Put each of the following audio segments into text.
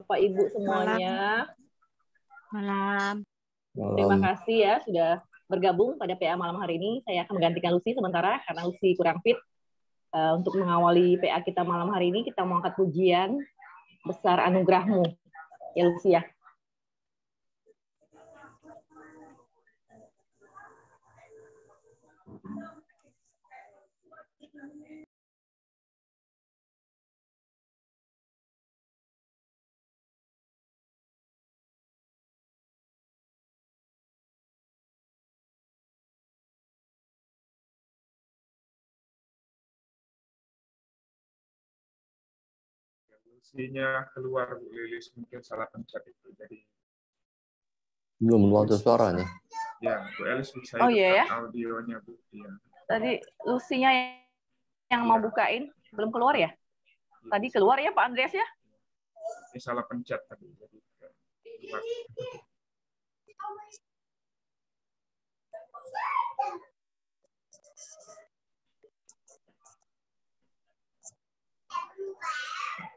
Bapak Ibu semuanya. Malam. Terima kasih ya sudah bergabung pada PA malam hari ini. Saya akan menggantikan Lucy sementara karena Lucy kurang fit. Untuk mengawali PA kita malam hari ini, kita mau angkat pujian Besar Anugerahmu. Ya Lucy ya. Lucy-nya keluar, Bu Lilis, mungkin salah pencet itu. Jadi belum ada suaranya. Ya, Bu Elis bisa audionya, Bu. Ya. Tadi Lucy-nya yang mau bukain belum keluar ya? Tadi keluar ya Pak Andreas ya? Ini salah pencet tadi. Jadi keluar.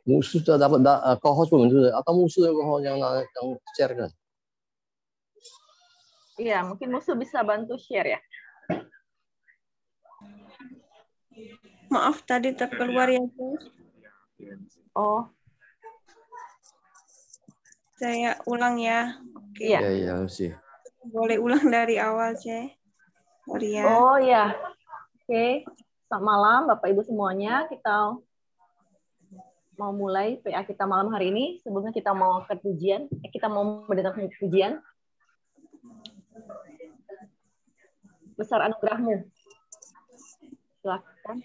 Musuh sudah dapat co-host belum? Atau musuh yang share kan? Iya, mungkin musuh bisa bantu share ya. Maaf tadi terkeluar ya, Gus. Oh. Saya ulang ya. Oke. Iya, sih. Boleh ulang dari awal, C. Sorry ya. Oh ya. Oke. Selamat malam Bapak Ibu semuanya. Kita mau mulai PA kita malam hari ini. Sebelumnya kita mau angkat pujian. Kita mau mendengarkan pujian. Besar Anugerahmu. Silakan.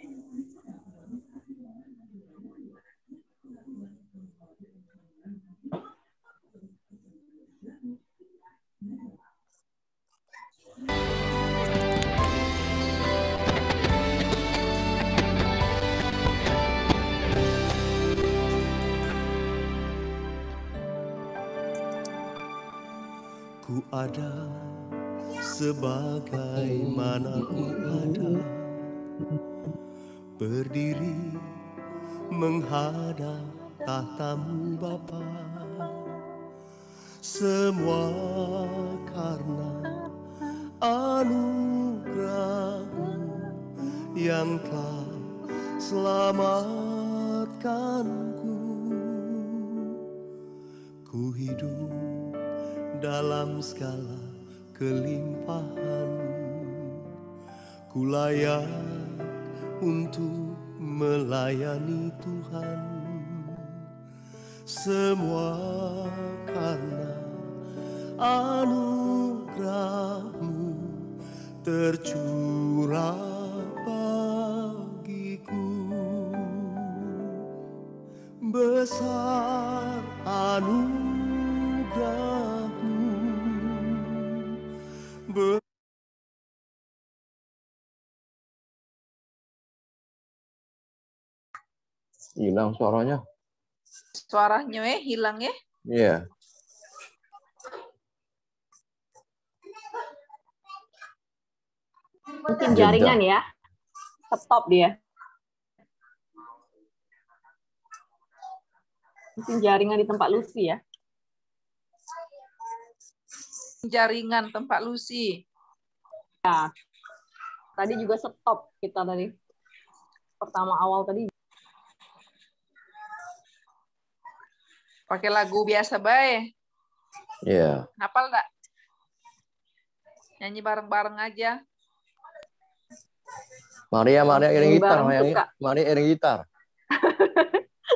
Ku ada sebagaimana ku ada, berdiri menghadap tahtamu Bapa. Semua karena anugerah-Mu yang telah selamatkanku. Ku hidup dalam segala kelimpahan, ku layak untuk melayani Tuhan. Semua karena anugerah-Mu tercurah bagiku. Besar anugerah-Mu. Hilang suaranya. Suaranya hilang ya? Iya. Mungkin jaringan ya. Stop dia. Mungkin jaringan di tempat Lucy ya. Jaringan tempat Lucy. Ya. Tadi juga stop kita tadi. Pertama awal tadi. Pakai lagu biasa baik. Iya. Hafal enggak? Nyanyi bareng-bareng aja. Maria iring gitar, Maria iring gitar.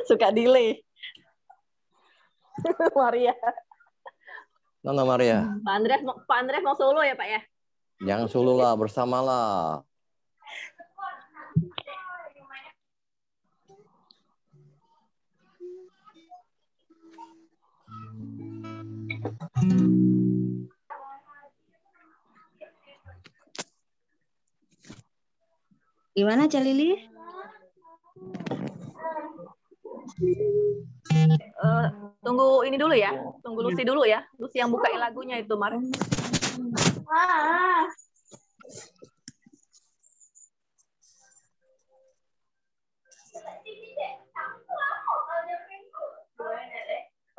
Suka delay. Maria. Mana Maria? Pak Andreas mau solo ya Pak ya? Jangan solo lah, bersamalah. Gimana, Calili? Tunggu ini dulu ya. Tunggu Lucy dulu ya. Lucy yang bukain lagunya itu, Mar.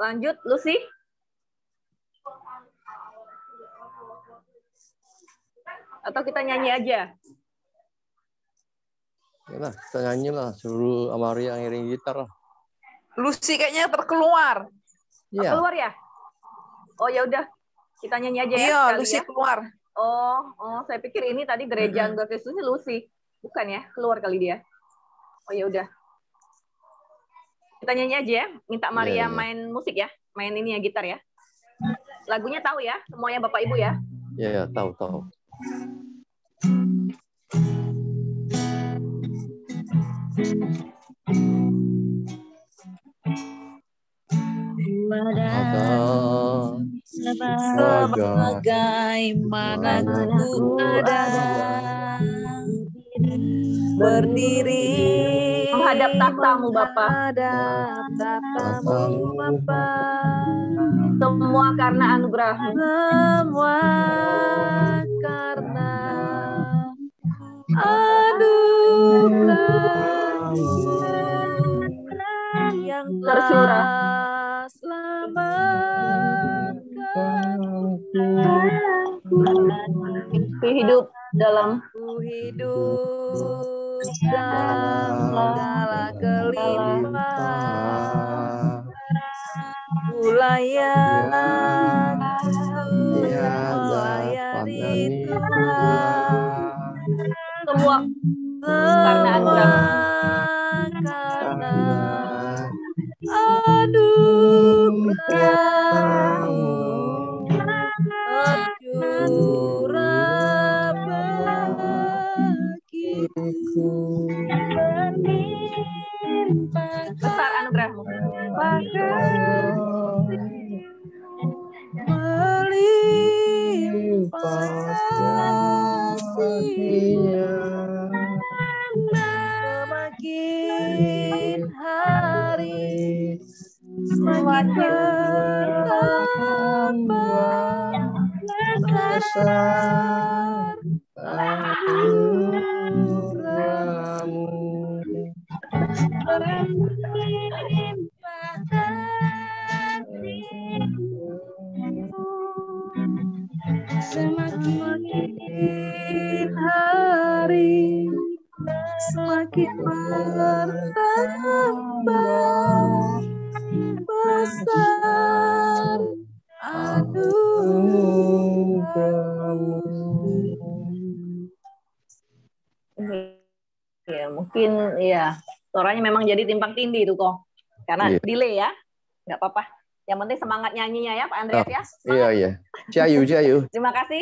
Lanjut, Lucy. Atau kita nyanyi aja? Ya lah, kita nyanyi lah, suruh Amaria ngiring gitar lah. Lucy kayaknya terkeluar. Iya. Keluar ya? Oh ya udah, kita nyanyi aja ya. Iya, sekali Lucy ya. keluar. Oh, saya pikir ini tadi gereja Angga Kristusnya Lucy. Bukan ya? Keluar kali dia. Oh ya udah. Kita nyanyi aja ya. Minta Maria Iya. main musik ya. Main ini ya, gitar ya. Lagunya tahu ya? Semuanya Bapak Ibu ya? Iya, tahu. Sebagaimana ku ada berdiri menghadap tahtamu Bapa. menghadap tahtamu Bapa. Semua karena anugerah-Mu. Semua karena anugerah yang Tercurah. telah selamatkan Hidup dalam ku hidup dalam segala kelimpahan. Ku layak melayani Tuhan. semua karena anugerah. Karena anugerah-Mu tercurah bagiku. Besar anugerah-Mu. Melimpah kasih-Nya semakin hari semakin bertambah besar anugerah-Mu. Melimpah kasih-Mu semakin hari semakin bertambah besar anugerah-Mu. Ya, mungkin ya suaranya memang jadi timpang tindih itu kok. Karena delay ya. Nggak apa-apa. Yang penting semangat nyanyinya ya Pak Andreas ya. Iya. Jayu. Terima kasih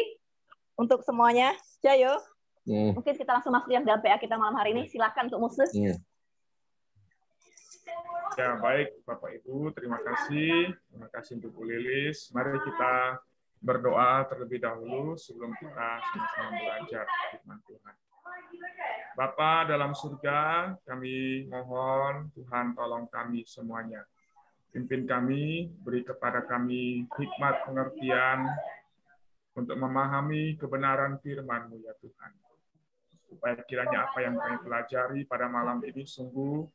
untuk semuanya. Jayo. Mungkin kita langsung masuk yang dalam PA kita malam hari ini. Silakan untuk musuh. Ya, baik Bapak Ibu, terima kasih. Terima kasih untuk Bu Lilis. Mari kita berdoa terlebih dahulu sebelum kita sama-sama belajar firman Tuhan. Bapa dalam surga, kami mohon Tuhan tolong kami semuanya. Pimpin kami, beri kepada kami hikmat pengertian untuk memahami kebenaran firman-Mu ya Tuhan. Supaya kiranya apa yang kami pelajari pada malam ini sungguh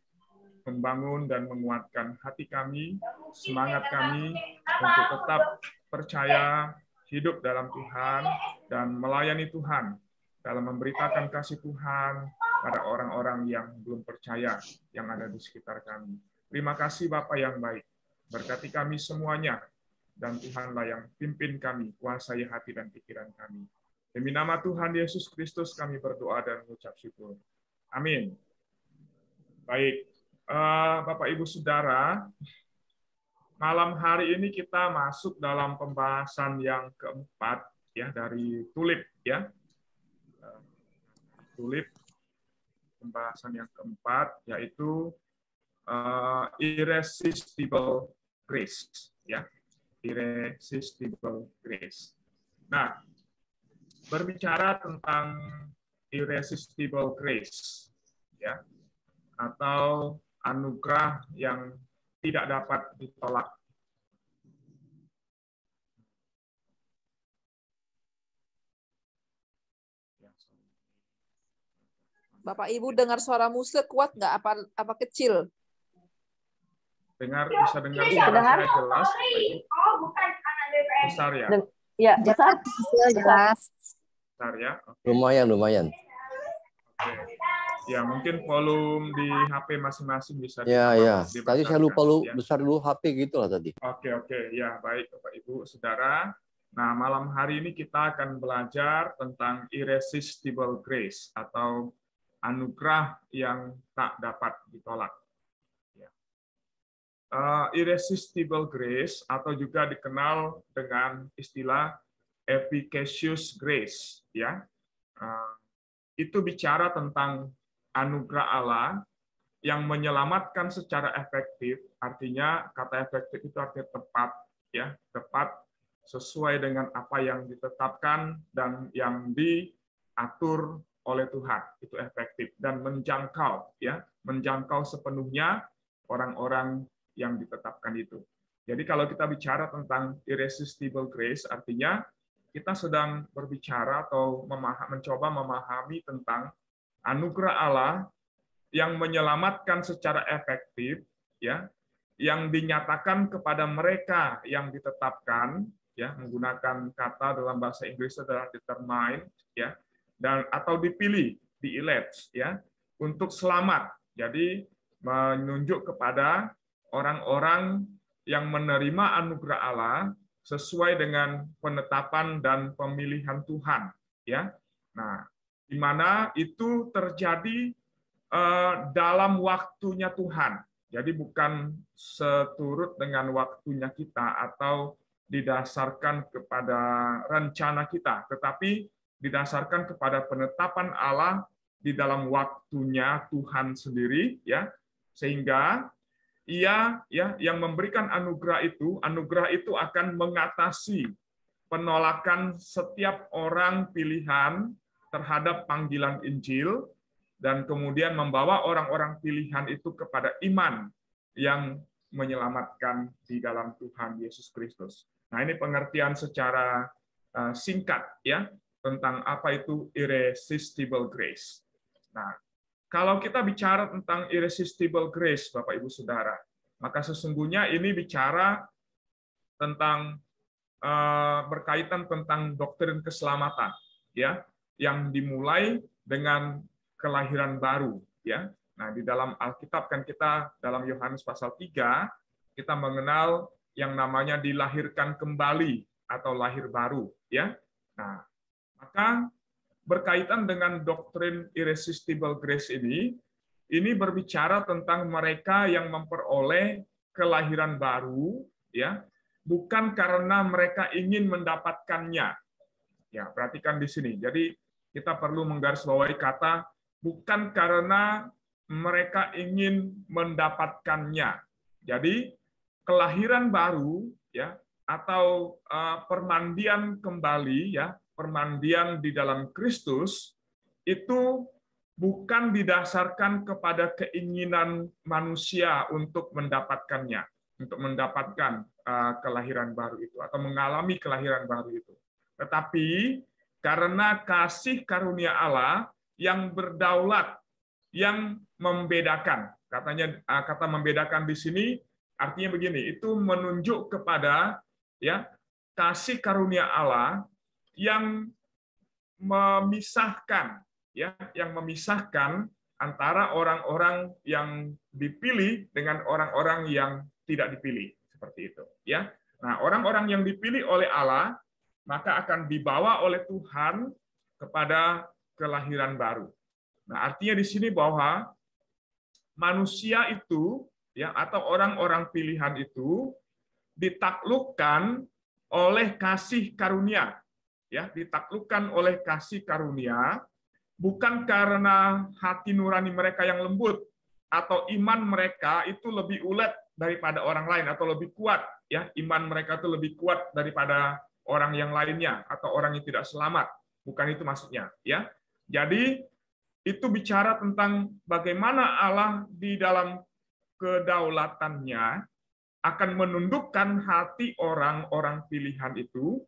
membangun dan menguatkan hati kami, semangat kami untuk tetap percaya, hidup dalam Tuhan, dan melayani Tuhan dalam memberitakan kasih Tuhan pada orang-orang yang belum percaya yang ada di sekitar kami. Terima kasih Bapa yang baik. Berkati kami semuanya, dan Tuhanlah yang pimpin kami, kuasai hati dan pikiran kami. Demi nama Tuhan Yesus Kristus kami berdoa dan mengucap syukur. Amin. Baik, Bapak Ibu Saudara, malam hari ini kita masuk dalam pembahasan yang keempat ya dari tulip ya. Tulip, pembahasan yang keempat yaitu irresistible grace ya. Irresistible grace. Nah, berbicara tentang irresistible grace ya, atau anugerah yang tidak dapat ditolak. Bapak Ibu dengar suara musik kuat nggak? Apa kecil? Bisa dengar Bisa suara dengar? saya jelas, Bapak Ibu? Besar ya? Ya, besar. Jelas. Besar ya? Lumayan. Oke. Ya, mungkin volume di HP masing-masing bisa Ya. Tadi saya lupa dibesarkan, ya. besar dulu HP gitu lah tadi. Oke. Ya, baik Bapak Ibu, Saudara. Nah, malam hari ini kita akan belajar tentang irresistible grace atau anugerah yang tak dapat ditolak. Ya. Irresistible grace atau juga dikenal dengan istilah efficacious grace, ya. Itu bicara tentang anugerah Allah yang menyelamatkan secara efektif, artinya kata efektif itu artinya tepat, ya, tepat sesuai dengan apa yang ditetapkan dan yang diatur oleh Tuhan, itu efektif dan menjangkau, ya, menjangkau sepenuhnya orang-orang yang ditetapkan itu. Jadi kalau kita bicara tentang irresistible grace, artinya kita sedang berbicara atau mencoba memahami tentang anugerah Allah yang menyelamatkan secara efektif, ya, yang dinyatakan kepada mereka yang ditetapkan, ya, menggunakan kata dalam bahasa Inggris adalah determined, ya, dan atau dipilih, di-elect, ya, untuk selamat. Jadi menunjuk kepada orang-orang yang menerima anugerah Allah sesuai dengan penetapan dan pemilihan Tuhan, ya. Nah, di mana itu terjadi dalam waktunya Tuhan. Jadi bukan seturut dengan waktunya kita atau didasarkan kepada rencana kita, tetapi didasarkan kepada penetapan Allah di dalam waktunya Tuhan sendiri, ya. Sehingga Ia, ya, yang memberikan anugerah itu akan mengatasi penolakan setiap orang pilihan terhadap panggilan Injil dan kemudian membawa orang-orang pilihan itu kepada iman yang menyelamatkan di dalam Tuhan Yesus Kristus. Nah, ini pengertian secara singkat, ya, tentang apa itu irresistible grace. Nah, kalau kita bicara tentang irresistible grace, Bapak Ibu Saudara, maka sesungguhnya ini bicara tentang berkaitan tentang doktrin keselamatan, ya, yang dimulai dengan kelahiran baru, ya. Nah, di dalam Alkitab kan kita dalam Yohanes pasal 3 kita mengenal yang namanya dilahirkan kembali atau lahir baru, ya. Nah, maka berkaitan dengan doktrin irresistible grace ini berbicara tentang mereka yang memperoleh kelahiran baru, ya, bukan karena mereka ingin mendapatkannya. Ya, perhatikan di sini. Jadi kita perlu menggarisbawahi kata bukan karena mereka ingin mendapatkannya. Jadi kelahiran baru, ya, atau permandian kembali, ya, permandian di dalam Kristus itu bukan didasarkan kepada keinginan manusia untuk mendapatkannya, untuk mendapatkan kelahiran baru itu atau mengalami kelahiran baru itu. Tetapi karena kasih karunia Allah yang berdaulat, yang membedakan. Kata membedakan di sini artinya begini, itu menunjuk kepada, ya, kasih karunia Allah yang memisahkan, ya, yang memisahkan antara orang-orang yang dipilih dengan orang-orang yang tidak dipilih, seperti itu, ya. Nah, orang-orang yang dipilih oleh Allah maka akan dibawa oleh Tuhan kepada kelahiran baru. Nah, artinya di sini bahwa manusia itu, ya, atau orang-orang pilihan itu ditaklukkan oleh kasih karunia. Ya, ditaklukkan oleh kasih karunia bukan karena hati nurani mereka yang lembut atau iman mereka itu lebih ulet daripada orang lain atau lebih kuat, ya, iman mereka itu lebih kuat daripada orang yang lainnya atau orang yang tidak selamat. Bukan itu maksudnya, ya. Jadi itu bicara tentang bagaimana Allah di dalam kedaulatannya akan menundukkan hati orang-orang pilihan itu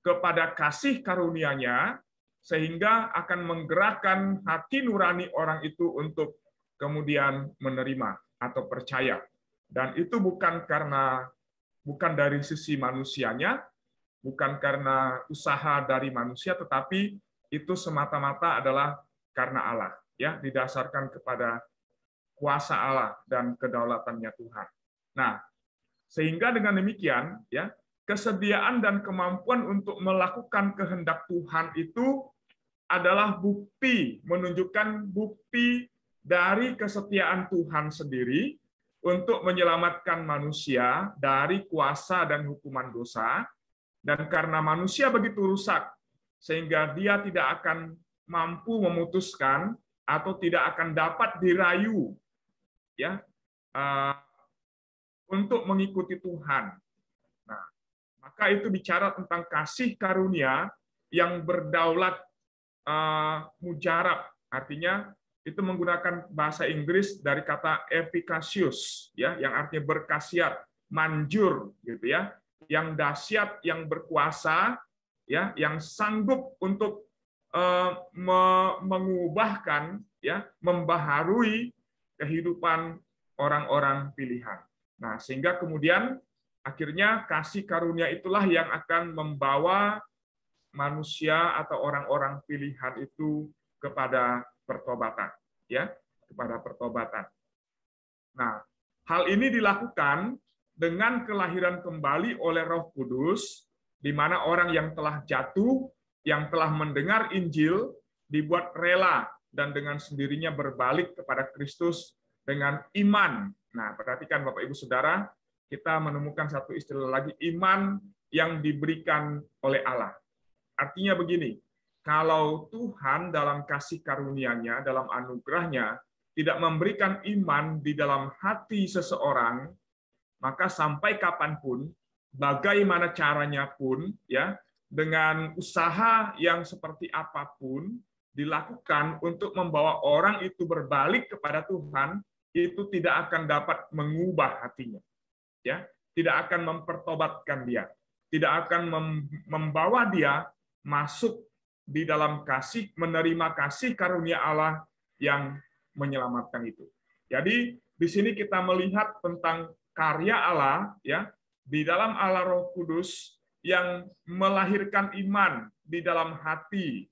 kepada kasih karunia-Nya, sehingga akan menggerakkan hati nurani orang itu untuk kemudian menerima atau percaya. Dan itu bukan dari sisi manusianya, bukan karena usaha dari manusia, tetapi itu semata-mata adalah karena Allah, ya, didasarkan kepada kuasa Allah dan kedaulatannya Tuhan. Nah, sehingga dengan demikian, ya, kesediaan dan kemampuan untuk melakukan kehendak Tuhan itu adalah bukti, menunjukkan bukti dari kesetiaan Tuhan sendiri untuk menyelamatkan manusia dari kuasa dan hukuman dosa. Dan karena manusia begitu rusak, sehingga dia tidak akan mampu memutuskan atau tidak akan dapat dirayu, ya, untuk mengikuti Tuhan. Nah, maka itu bicara tentang kasih karunia yang berdaulat mujarab, artinya itu menggunakan bahasa Inggris dari kata efficacious, ya, yang artinya berkhasiat, manjur, gitu ya, yang dahsyat, yang berkuasa, ya, yang sanggup untuk mengubahkan, ya, membaharui kehidupan orang-orang pilihan. Nah, sehingga kemudian akhirnya kasih karunia itulah yang akan membawa manusia atau orang-orang pilihan itu kepada pertobatan, ya, kepada pertobatan. Nah, hal ini dilakukan dengan kelahiran kembali oleh Roh Kudus, di mana orang yang telah jatuh, yang telah mendengar Injil, dibuat rela dan dengan sendirinya berbalik kepada Kristus dengan iman. Nah, perhatikan Bapak Ibu Saudara, kita menemukan satu istilah lagi, iman yang diberikan oleh Allah. Artinya begini, kalau Tuhan dalam kasih karunia-Nya, dalam anugerah-Nya, tidak memberikan iman di dalam hati seseorang, maka sampai kapanpun, bagaimana caranya pun, ya, dengan usaha yang seperti apapun dilakukan untuk membawa orang itu berbalik kepada Tuhan, itu tidak akan dapat mengubah hatinya, ya, tidak akan mempertobatkan dia, tidak akan membawa dia masuk di dalam kasih, menerima kasih karunia Allah yang menyelamatkan itu. Jadi di sini kita melihat tentang karya Allah, ya, di dalam Allah Roh Kudus yang melahirkan iman di dalam hati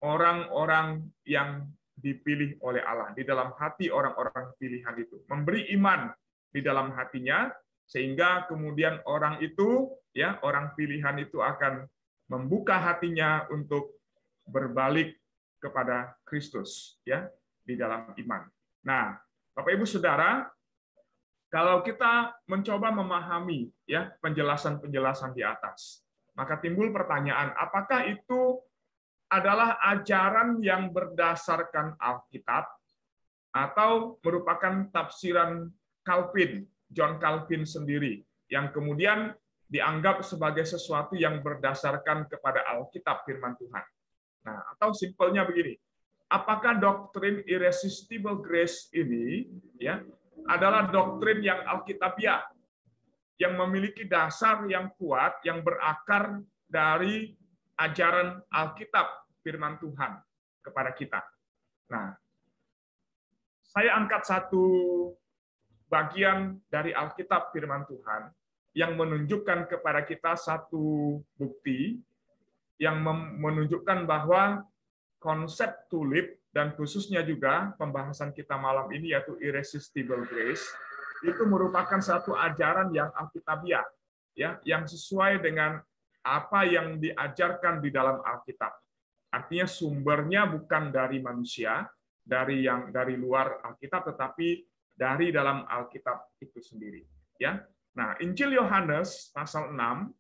orang-orang yang dipilih oleh Allah, di dalam hati orang-orang pilihan itu, memberi iman di dalam hatinya, sehingga kemudian orang itu, ya, orang pilihan itu akan membuka hatinya untuk berbalik kepada Kristus, ya, di dalam iman. Nah, Bapak Ibu Saudara, kalau kita mencoba memahami, ya, penjelasan-penjelasan di atas, maka timbul pertanyaan, apakah itu adalah ajaran yang berdasarkan Alkitab atau merupakan tafsiran Calvin, John Calvin sendiri, yang kemudian dianggap sebagai sesuatu yang berdasarkan kepada Alkitab, firman Tuhan. Nah, atau simpelnya begini, apakah doktrin irresistible grace ini, ya, adalah doktrin yang alkitabiah, yang memiliki dasar yang kuat, yang berakar dari ajaran Alkitab, firman Tuhan kepada kita. Nah, saya angkat satu bagian dari Alkitab firman Tuhan yang menunjukkan kepada kita satu bukti yang menunjukkan bahwa konsep tulip dan khususnya juga pembahasan kita malam ini yaitu irresistible grace itu merupakan satu ajaran yang alkitabiah, ya, yang sesuai dengan apa yang diajarkan di dalam Alkitab. Artinya sumbernya bukan dari manusia, dari luar Alkitab, tetapi dari dalam Alkitab itu sendiri. Ya, nah Injil Yohanes pasal 6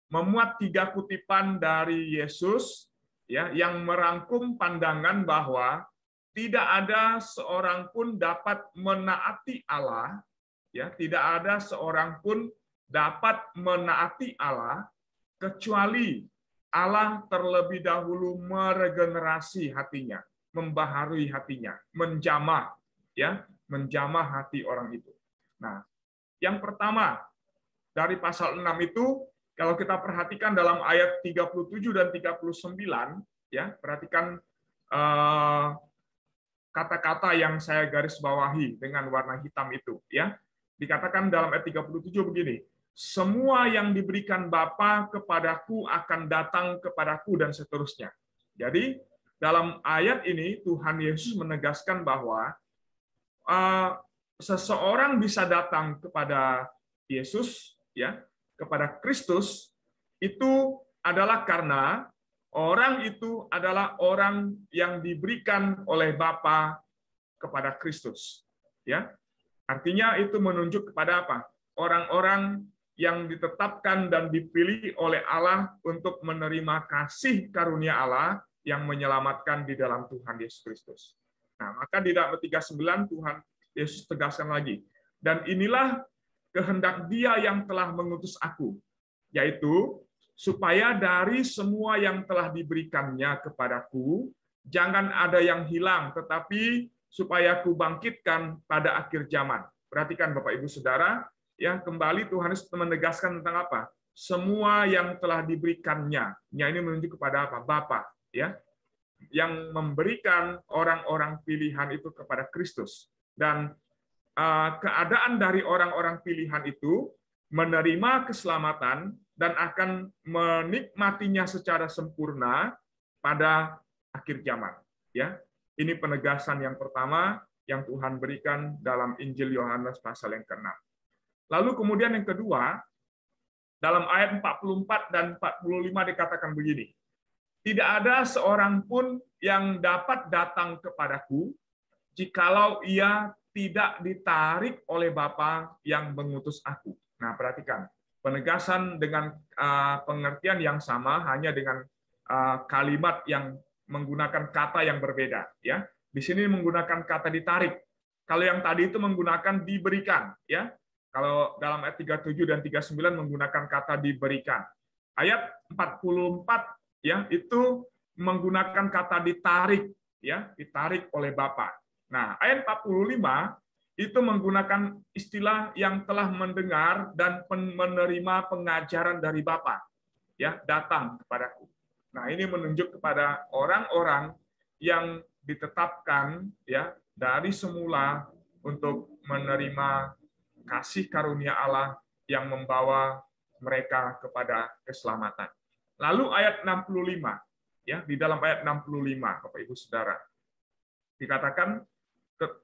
memuat 3 kutipan dari Yesus, ya, yang merangkum pandangan bahwa tidak ada seorang pun dapat menaati Allah, ya, tidak ada seorang pun dapat menaati Allah kecuali Allah terlebih dahulu meregenerasi hatinya, membaharui hatinya, menjamah, ya, menjamah hati orang itu. Nah, yang pertama dari pasal 6 itu kalau kita perhatikan dalam ayat 37 dan 39, ya, perhatikan kata-kata yang saya garis bawahi dengan warna hitam itu, ya. Dikatakan dalam ayat 37 begini, semua yang diberikan Bapa kepadaku akan datang kepadaku, dan seterusnya. Jadi dalam ayat ini Tuhan Yesus menegaskan bahwa seseorang bisa datang kepada Yesus, ya, kepada Kristus, itu adalah karena orang itu adalah orang yang diberikan oleh Bapa kepada Kristus, ya. Artinya itu menunjuk kepada apa? Orang-orang yang ditetapkan dan dipilih oleh Allah untuk menerima kasih karunia Allah yang menyelamatkan di dalam Tuhan Yesus Kristus. Nah, maka di dalam 39 Tuhan Yesus tegaskan lagi, dan inilah kehendak Dia yang telah mengutus aku, yaitu supaya dari semua yang telah diberikannya kepadaku, jangan ada yang hilang, tetapi supaya aku bangkitkan pada akhir zaman. Perhatikan Bapak Ibu Saudara, ya, kembali Tuhan Yesus menegaskan tentang apa? Semua yang telah diberikannya. Ya, ini menunjuk kepada apa? Bapa, ya, yang memberikan orang-orang pilihan itu kepada Kristus. Dan keadaan dari orang-orang pilihan itu menerima keselamatan dan akan menikmatinya secara sempurna pada akhir zaman. Ya, ini penegasan yang pertama yang Tuhan berikan dalam Injil Yohanes pasal yang ke-6. Lalu kemudian yang kedua, dalam ayat 44 dan 45 dikatakan begini, tidak ada seorang pun yang dapat datang kepadaku jikalau ia tidak ditarik oleh Bapa yang mengutus aku. Nah, perhatikan, penegasan dengan pengertian yang sama, hanya dengan kalimat yang menggunakan kata yang berbeda. Ya, di sini menggunakan kata ditarik. Kalau yang tadi itu menggunakan diberikan. Ya, kalau dalam ayat 37 dan 39 menggunakan kata diberikan. Ayat 44 ya itu menggunakan kata ditarik. Ya, ditarik oleh Bapa. Nah, ayat 45 itu menggunakan istilah yang telah mendengar dan menerima pengajaran dari Bapa, ya, datang kepadaku. Nah, ini menunjuk kepada orang-orang yang ditetapkan, ya, dari semula untuk menerima kasih karunia Allah yang membawa mereka kepada keselamatan. Lalu ayat 65, ya, di dalam ayat 65, Bapak Ibu Saudara, dikatakan,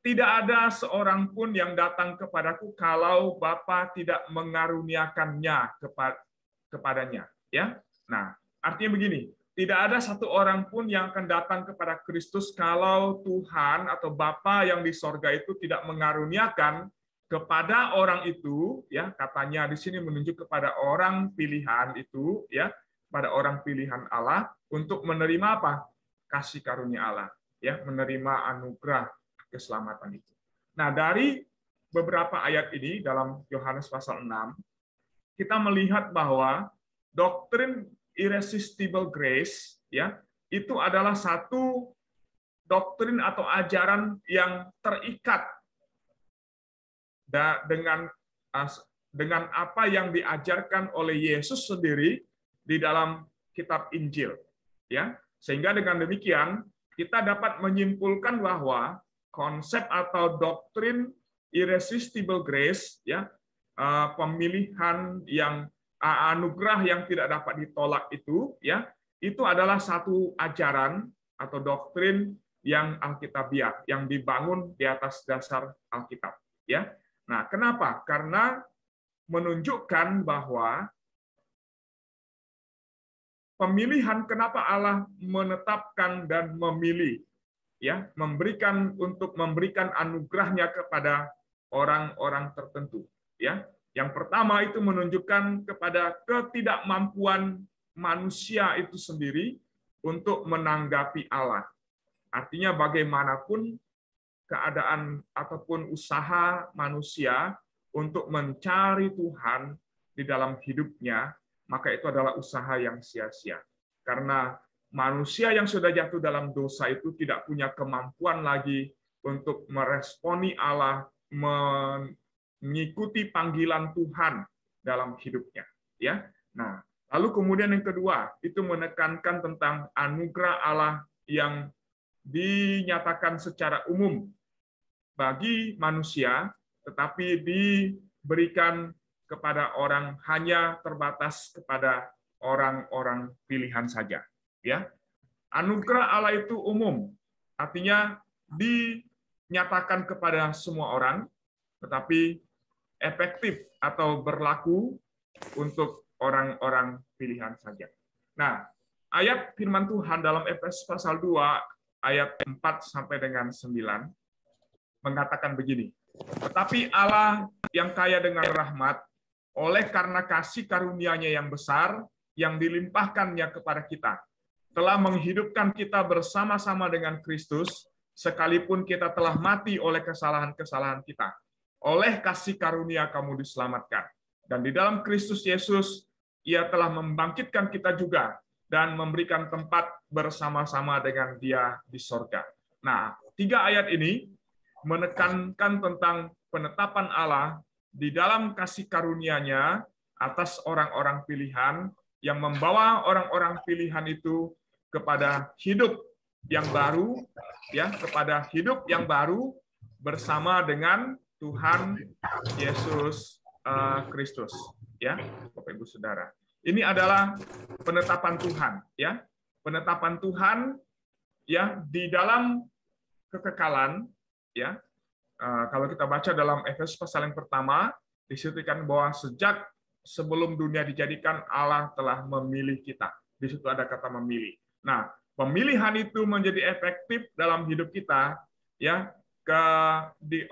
tidak ada seorang pun yang datang kepadaku kalau Bapa tidak mengaruniakannya kepadanya. Ya, nah artinya begini, tidak ada satu orang pun yang akan datang kepada Kristus kalau Tuhan atau Bapa yang di sorga itu tidak mengaruniakan kepada orang itu. Ya, katanya di sini menunjuk kepada orang pilihan itu, ya, pada orang pilihan Allah untuk menerima apa? Kasih karunia Allah, ya, menerima anugerah keselamatan itu. Nah, dari beberapa ayat ini dalam Yohanes pasal 6, kita melihat bahwa doktrin irresistible grace, ya, itu adalah satu doktrin atau ajaran yang terikat dengan apa yang diajarkan oleh Yesus sendiri di dalam kitab Injil, ya. Sehingga dengan demikian kita dapat menyimpulkan bahwa konsep atau doktrin irresistible grace, ya, pemilihan yang anugerah yang tidak dapat ditolak itu, ya, itu adalah satu ajaran atau doktrin yang alkitabiah, yang dibangun di atas dasar Alkitab, ya. Nah, kenapa? Karena menunjukkan bahwa pemilihan, kenapa Allah menetapkan dan memilih, ya, memberikan anugerahnya kepada orang-orang tertentu, ya. Yang pertama itu menunjukkan kepada ketidakmampuan manusia itu sendiri untuk menanggapi Allah. Artinya bagaimanapun keadaan ataupun usaha manusia untuk mencari Tuhan di dalam hidupnya, maka itu adalah usaha yang sia-sia. Karena manusia yang sudah jatuh dalam dosa itu tidak punya kemampuan lagi untuk meresponi Allah, mengikuti panggilan Tuhan dalam hidupnya. Ya, nah, lalu kemudian yang kedua itu menekankan tentang anugerah Allah yang dinyatakan secara umum bagi manusia, tetapi diberikan kepada orang hanya terbatas kepada orang-orang pilihan saja. Ya, anugerah Allah itu umum, artinya dinyatakan kepada semua orang, tetapi efektif atau berlaku untuk orang-orang pilihan saja. Nah, ayat firman Tuhan dalam Efesus pasal 2 ayat 4 sampai dengan 9 mengatakan begini. Tetapi Allah yang kaya dengan rahmat, oleh karena kasih karunia-Nya yang besar yang dilimpahkannya kepada kita, telah menghidupkan kita bersama-sama dengan Kristus, sekalipun kita telah mati oleh kesalahan-kesalahan kita. Oleh kasih karunia kamu diselamatkan. Dan di dalam Kristus Yesus, Ia telah membangkitkan kita juga dan memberikan tempat bersama-sama dengan Dia di sorga. Nah, 3 ayat ini menekankan tentang penetapan Allah di dalam kasih karunia-Nya atas orang-orang pilihan yang membawa orang-orang pilihan itu kepada hidup yang baru, ya, kepada hidup yang baru bersama dengan Tuhan Yesus Kristus, ya, Bapak Ibu Saudara. Ini adalah penetapan Tuhan, ya, penetapan Tuhan, ya, di dalam kekekalan, ya. Kalau kita baca dalam Efesus pasal yang pertama, disebutkan bahwa sejak sebelum dunia dijadikan, Allah telah memilih kita. Di situ ada kata memilih. Nah, pemilihan itu menjadi efektif dalam hidup kita, ya,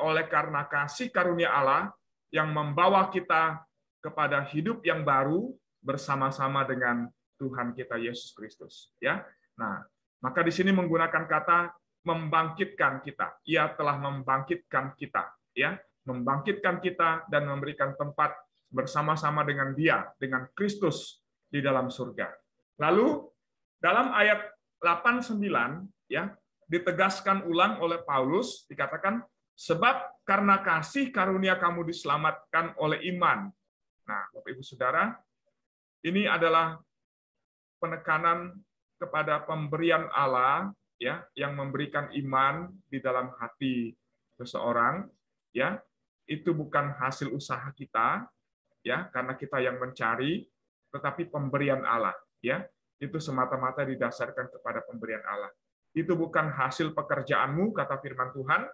oleh karena kasih karunia Allah yang membawa kita kepada hidup yang baru bersama-sama dengan Tuhan kita Yesus Kristus, ya. Nah, maka di sini menggunakan kata membangkitkan kita. Ia telah membangkitkan kita, ya, membangkitkan kita dan memberikan tempat bersama-sama dengan Dia, dengan Kristus di dalam surga. Lalu dalam ayat 8-9, ya, ditegaskan ulang oleh Paulus, dikatakan, sebab karena kasih karunia kamu diselamatkan oleh iman. Nah, Bapak Ibu Saudara, ini adalah penekanan kepada pemberian Allah, ya, yang memberikan iman di dalam hati seseorang, ya. Itu bukan hasil usaha kita, ya, karena kita yang mencari, tetapi pemberian Allah, ya. Itu semata-mata didasarkan kepada pemberian Allah. Itu bukan hasil pekerjaanmu, kata firman Tuhan,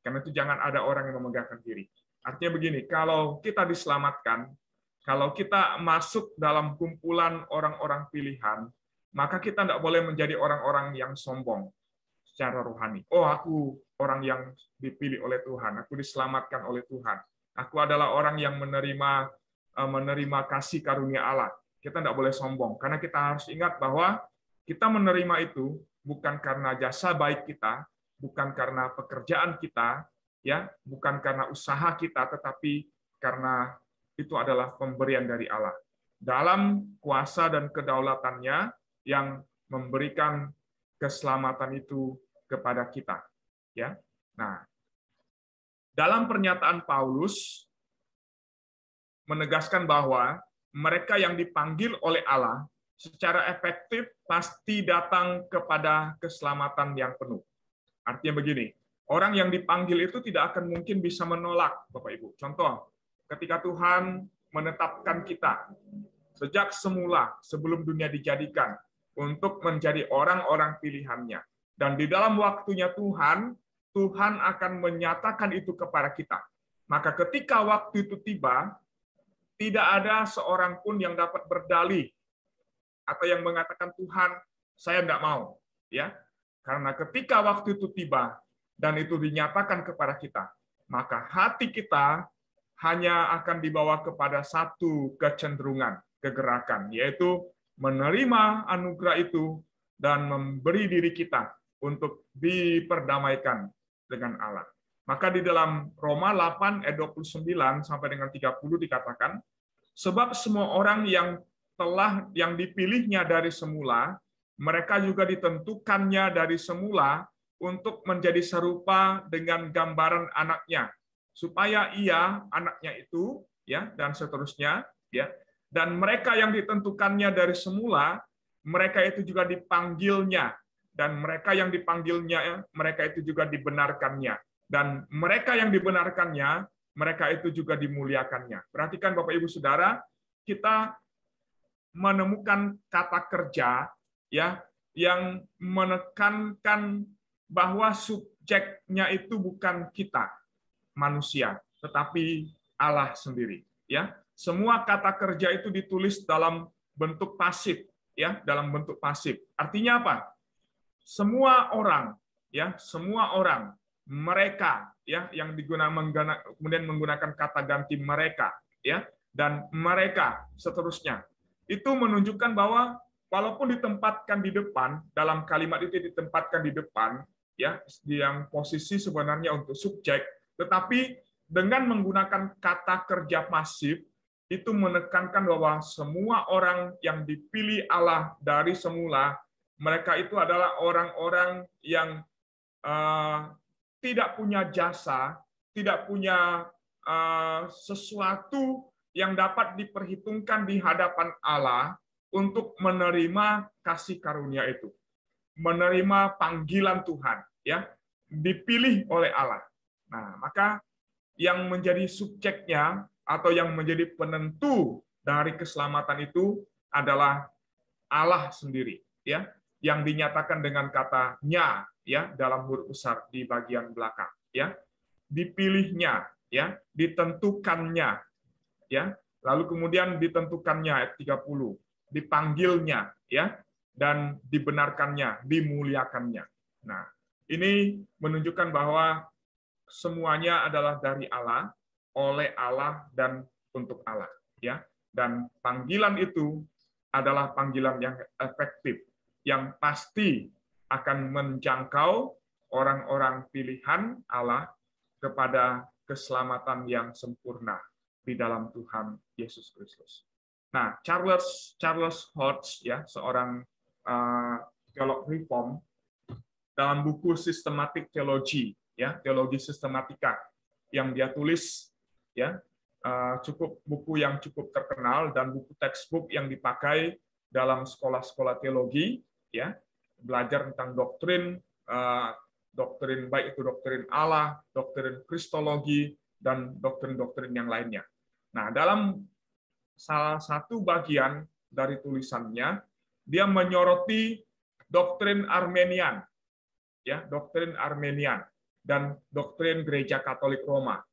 karena itu jangan ada orang yang memegahkan diri. Artinya begini, kalau kita diselamatkan, kalau kita masuk dalam kumpulan orang-orang pilihan, maka kita tidak boleh menjadi orang-orang yang sombong secara rohani. Oh, aku orang yang dipilih oleh Tuhan, aku diselamatkan oleh Tuhan. Aku adalah orang yang menerima kasih karunia Allah. Kita tidak boleh sombong, karena kita harus ingat bahwa kita menerima itu bukan karena jasa baik kita, bukan karena pekerjaan kita, ya, bukan karena usaha kita, tetapi karena itu adalah pemberian dari Allah. Dalam kuasa dan kedaulatannya yang memberikan keselamatan itu kepada kita, ya. Nah, dalam pernyataan Paulus menegaskan bahwa mereka yang dipanggil oleh Allah secara efektif pasti datang kepada keselamatan yang penuh. Artinya begini, orang yang dipanggil itu tidak akan mungkin bisa menolak, Bapak Ibu. Contoh, ketika Tuhan menetapkan kita sejak semula, sebelum dunia dijadikan, untuk menjadi orang-orang pilihannya. Dan di dalam waktunya Tuhan akan menyatakan itu kepada kita. Maka ketika waktu itu tiba, tidak ada seorang pun yang dapat berdalih atau yang mengatakan, Tuhan, saya tidak mau, ya. Karena ketika waktu itu tiba dan itu dinyatakan kepada kita, maka hati kita hanya akan dibawa kepada satu kecenderungan, kegerakan, yaitu menerima anugerah itu dan memberi diri kita untuk diperdamaikan dengan Allah. Maka di dalam Roma 8 ayat 29 sampai dengan 30 dikatakan, sebab semua orang yang dipilihnya dari semula, mereka juga ditentukannya dari semula untuk menjadi serupa dengan gambaran anaknya, supaya ia, anaknya itu, ya, dan seterusnya, ya. Dan mereka yang ditentukannya dari semula, mereka itu juga dipanggilnya, dan mereka yang dipanggilnya, mereka itu juga dibenarkannya. Dan mereka yang dibenarkannya, mereka itu juga dimuliakannya. Perhatikan Bapak Ibu Saudara, kita menemukan kata kerja ya yang menekankan bahwa subjeknya itu bukan kita, manusia, tetapi Allah sendiri. Ya, semua kata kerja itu ditulis dalam bentuk pasif, ya, dalam bentuk pasif. Artinya apa? Semua orang, ya, semua orang, mereka, ya, yang kemudian menggunakan kata ganti mereka, ya, dan mereka seterusnya. Itu menunjukkan bahwa walaupun ditempatkan di depan, dalam kalimat itu ditempatkan di depan, ya, yang posisi sebenarnya untuk subjek, tetapi dengan menggunakan kata kerja pasif, itu menekankan bahwa semua orang yang dipilih Allah dari semula, mereka itu adalah orang-orang yang tidak punya jasa, tidak punya sesuatu yang dapat diperhitungkan di hadapan Allah untuk menerima kasih karunia itu, menerima panggilan Tuhan, ya, dipilih oleh Allah. Nah, maka yang menjadi subjeknya atau yang menjadi penentu dari keselamatan itu adalah Allah sendiri, ya, yang dinyatakan dengan kata nya, ya, dalam huruf besar di bagian belakang, ya, dipilihnya, ya, ditentukannya, ya, lalu kemudian ditentukannya ayat 30, dipanggilnya, ya, dan dibenarkannya, dimuliakannya. Nah, ini menunjukkan bahwa semuanya adalah dari Allah, oleh Allah, dan untuk Allah, ya. Dan panggilan itu adalah panggilan yang efektif, yang pasti akan menjangkau orang-orang pilihan Allah kepada keselamatan yang sempurna di dalam Tuhan Yesus Kristus. Nah, Charles Hodge, ya, seorang teolog reform, dalam buku Systematic Theology, ya, teologi sistematika yang dia tulis, ya, buku yang cukup terkenal dan buku textbook yang dipakai dalam sekolah-sekolah teologi, ya, belajar tentang doktrin baik itu doktrin Allah, doktrin kristologi, dan doktrin-doktrin yang lainnya. Nah, dalam salah satu bagian dari tulisannya, dia menyoroti doktrin Armenian, ya, doktrin Armenian dan doktrin Gereja Katolik Roma,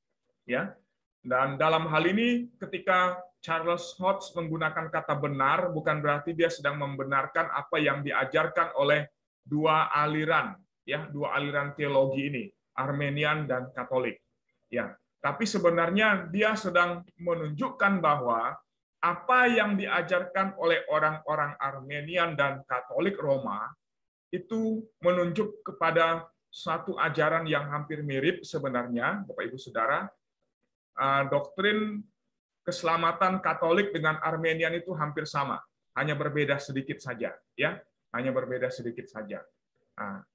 ya. Dan dalam hal ini, ketika Charles Hodge menggunakan kata benar, bukan berarti dia sedang membenarkan apa yang diajarkan oleh dua aliran, ya, dua aliran teologi ini, Armenian dan Katolik, ya. Tapi sebenarnya dia sedang menunjukkan bahwa apa yang diajarkan oleh orang-orang Armenian dan Katolik Roma itu menunjuk kepada suatu ajaran yang hampir mirip sebenarnya, Bapak Ibu Saudara. Doktrin keselamatan Katolik dengan Armenian itu hampir sama, hanya berbeda sedikit saja, ya, hanya berbeda sedikit saja. Nah,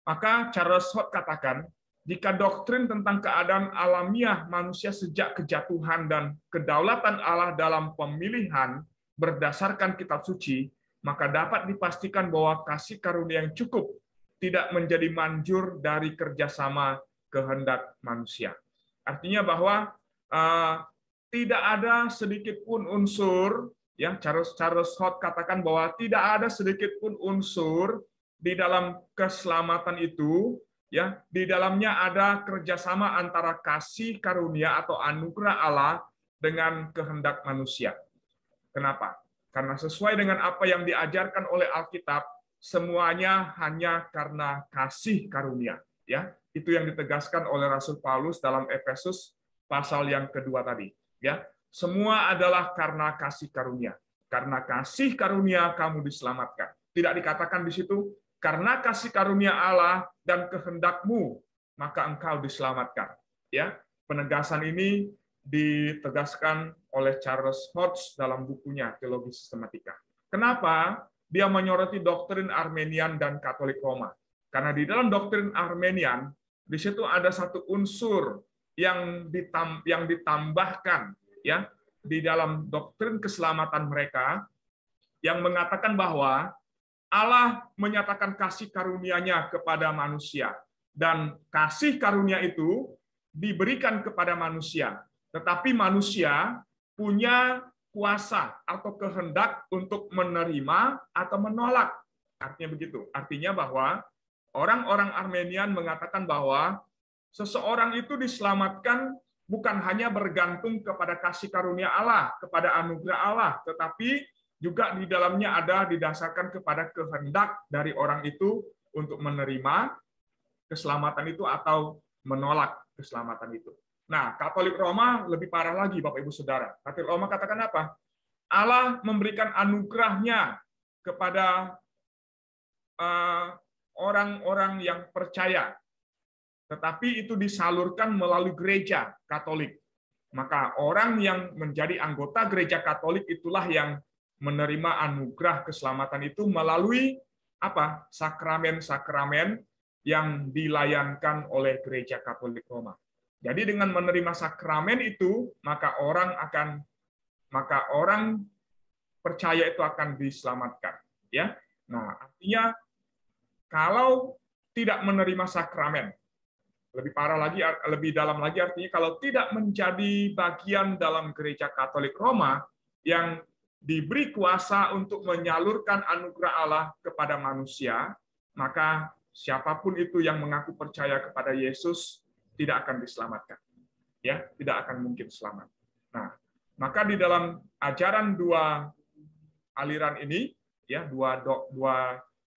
maka Charles Hodge katakan, jika doktrin tentang keadaan alamiah manusia sejak kejatuhan dan kedaulatan Allah dalam pemilihan berdasarkan kitab suci, maka dapat dipastikan bahwa kasih karunia yang cukup tidak menjadi manjur dari kerjasama kehendak manusia. Artinya bahwa tidak ada sedikit pun unsur, ya, Charles Hodge katakan bahwa tidak ada sedikit pun unsur di dalam keselamatan itu, ya, di dalamnya ada kerjasama antara kasih karunia atau anugerah Allah dengan kehendak manusia. Kenapa? Karena sesuai dengan apa yang diajarkan oleh Alkitab, semuanya hanya karena kasih karunia, ya. Itu yang ditegaskan oleh Rasul Paulus dalam Efesus pasal yang kedua tadi, ya. Semua adalah karena kasih karunia. Karena kasih karunia kamu diselamatkan. Tidak dikatakan di situ karena kasih karunia Allah dan kehendakmu maka engkau diselamatkan, ya. Penegasan ini ditegaskan oleh Charles Hodge dalam bukunya Teologi Sistematika. Kenapa dia menyoroti doktrin Armenian dan Katolik Roma? Karena di dalam doktrin Armenian di situ ada satu unsur yang ditambahkan, ya, di dalam doktrin keselamatan mereka yang mengatakan bahwa Allah menyatakan kasih karunia-Nya kepada manusia, dan kasih karunia itu diberikan kepada manusia. Tetapi manusia punya kuasa atau kehendak untuk menerima atau menolak. Artinya begitu. Artinya bahwa orang-orang Armenian mengatakan bahwa seseorang itu diselamatkan bukan hanya bergantung kepada kasih karunia Allah, kepada anugerah Allah, tetapi juga di dalamnya ada didasarkan kepada kehendak dari orang itu untuk menerima keselamatan itu atau menolak keselamatan itu. Nah, Katolik Roma lebih parah lagi, Bapak Ibu Saudara. Katolik Roma katakan apa? Allah memberikan anugerahnya kepada orang-orang yang percaya, tetapi itu disalurkan melalui gereja Katolik. Maka orang yang menjadi anggota gereja Katolik itulah yang menerima anugerah keselamatan itu melalui apa? Sakramen-sakramen yang dilayankan oleh gereja Katolik Roma. Jadi dengan menerima sakramen itu, maka orang percaya itu akan diselamatkan, ya. Nah, artinya kalau tidak menerima sakramen, lebih parah lagi, lebih dalam lagi, artinya kalau tidak menjadi bagian dalam gereja Katolik Roma yang diberi kuasa untuk menyalurkan anugerah Allah kepada manusia, maka siapapun itu yang mengaku percaya kepada Yesus tidak akan diselamatkan. Ya, tidak akan mungkin selamat. Nah, maka di dalam ajaran dua aliran ini, ya, dua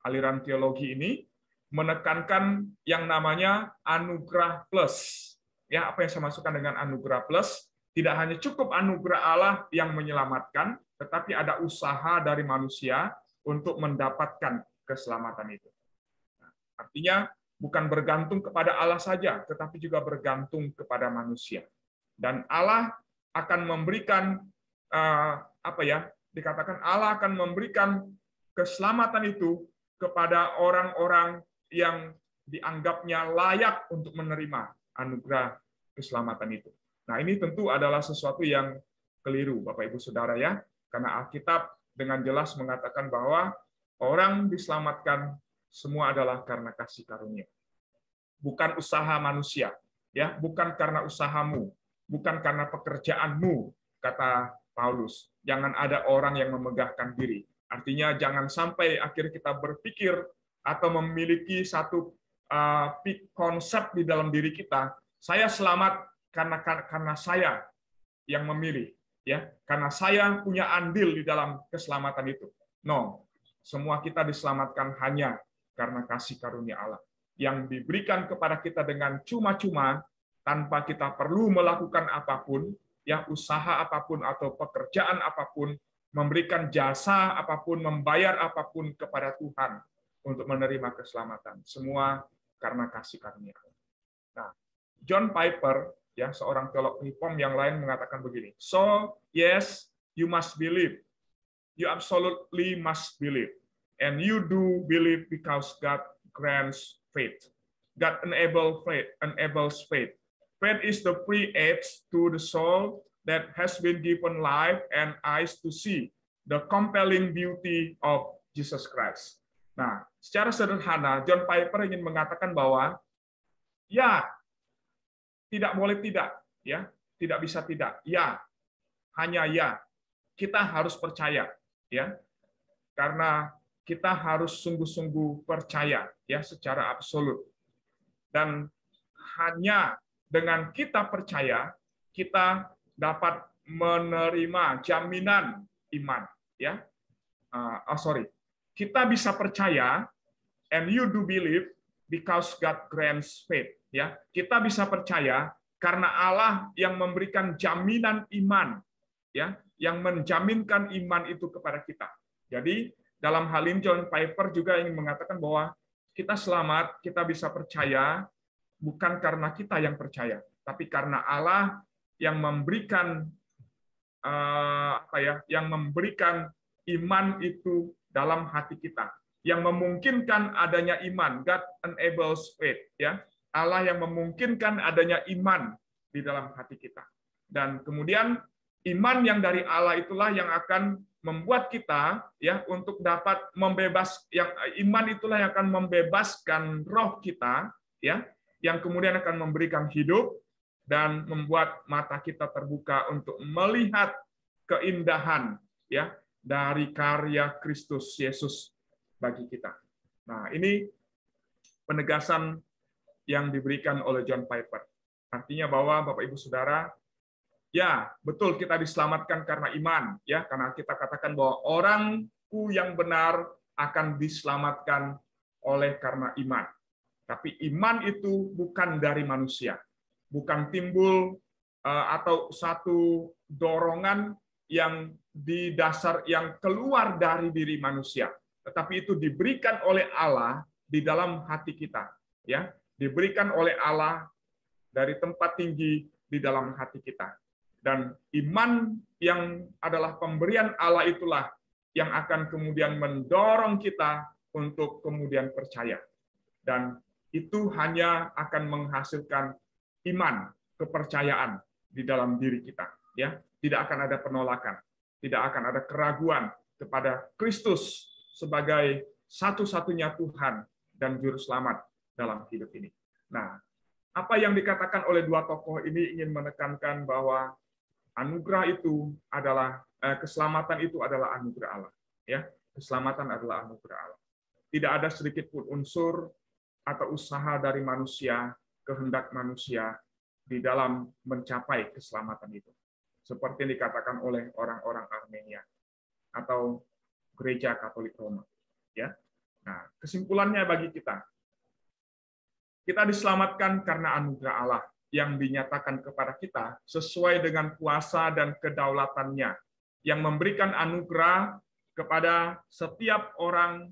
aliran teologi ini menekankan yang namanya anugerah plus. Ya, apa yang saya masukkan dengan anugerah plus? Tidak hanya cukup anugerah Allah yang menyelamatkan, tetapi ada usaha dari manusia untuk mendapatkan keselamatan itu. Artinya bukan bergantung kepada Allah saja, tetapi juga bergantung kepada manusia. Dan Allah akan memberikan dikatakan Allah akan memberikan keselamatan itu kepada orang-orang yang dianggapnya layak untuk menerima anugerah keselamatan itu. Nah, ini tentu adalah sesuatu yang keliru, Bapak Ibu Saudara, ya. Karena Alkitab dengan jelas mengatakan bahwa orang diselamatkan semua adalah karena kasih karunia. Bukan usaha manusia, ya, bukan karena usahamu, bukan karena pekerjaanmu, kata Paulus. Jangan ada orang yang memegahkan diri. Artinya jangan sampai akhir kita berpikir atau memiliki satu konsep di dalam diri kita, saya selamat karena saya yang memilih, ya, karena saya punya andil di dalam keselamatan itu. No, semua kita diselamatkan hanya karena kasih karunia Allah yang diberikan kepada kita dengan cuma-cuma tanpa kita perlu melakukan apapun, ya, usaha apapun atau pekerjaan apapun, memberikan jasa apapun, membayar apapun kepada Tuhan untuk menerima keselamatan. Semua karena kasih karunia Allah. Nah, John Piper, ya, seorang teolog Reform yang lain mengatakan begini. So, yes, you must believe. You absolutely must believe. And you do believe because God grants faith. God enables faith. Faith is the free aid to the soul that has been given life and eyes to see the compelling beauty of Jesus Christ. Nah, secara sederhana, John Piper ingin mengatakan bahwa, ya, tidak boleh tidak, ya, tidak bisa tidak, ya, hanya ya. Kita harus percaya, ya, karena kita harus sungguh-sungguh percaya, ya, secara absolut. Dan hanya dengan kita percaya, kita dapat menerima jaminan iman, ya. Kita bisa percaya, and you do believe because God grants faith. Ya, kita bisa percaya karena Allah yang memberikan jaminan iman, ya, yang menjaminkan iman itu kepada kita. Jadi dalam hal ini John Piper juga ingin mengatakan bahwa kita selamat, kita bisa percaya bukan karena kita yang percaya, tapi karena Allah yang memberikan yang memberikan iman itu dalam hati kita, yang memungkinkan adanya iman. God enables faith, ya. Allah yang memungkinkan adanya iman di dalam hati kita. Dan kemudian iman yang dari Allah itulah yang akan membuat kita ya untuk dapat iman itulah yang akan membebaskan roh kita ya, yang kemudian akan memberikan hidup dan membuat mata kita terbuka untuk melihat keindahan ya dari karya Kristus Yesus bagi kita. Nah, ini penegasan yang diberikan oleh John Piper. Artinya bahwa Bapak Ibu Saudara, ya, betul kita diselamatkan karena iman, ya, karena kita katakan bahwa orangku yang benar akan diselamatkan oleh karena iman. Tapi iman itu bukan dari manusia, bukan timbul atau satu dorongan yang di dasar yang keluar dari diri manusia, tetapi itu diberikan oleh Allah di dalam hati kita, ya, diberikan oleh Allah dari tempat tinggi di dalam hati kita. Dan iman yang adalah pemberian Allah itulah yang akan kemudian mendorong kita untuk kemudian percaya. Dan itu hanya akan menghasilkan iman, kepercayaan di dalam diri kita. Ya, tidak akan ada penolakan, tidak akan ada keraguan kepada Kristus sebagai satu-satunya Tuhan dan Juru Selamat dalam hidup ini. Nah, apa yang dikatakan oleh dua tokoh ini ingin menekankan bahwa anugerah itu adalah keselamatan itu adalah anugerah Allah. Ya, keselamatan adalah anugerah Allah. Tidak ada sedikit pun unsur atau usaha dari manusia, kehendak manusia di dalam mencapai keselamatan itu. Seperti yang dikatakan oleh orang-orang Armenia atau Gereja Katolik Roma. Ya. Nah, kesimpulannya bagi kita diselamatkan karena anugerah Allah yang dinyatakan kepada kita sesuai dengan kuasa dan kedaulatannya, yang memberikan anugerah kepada setiap orang,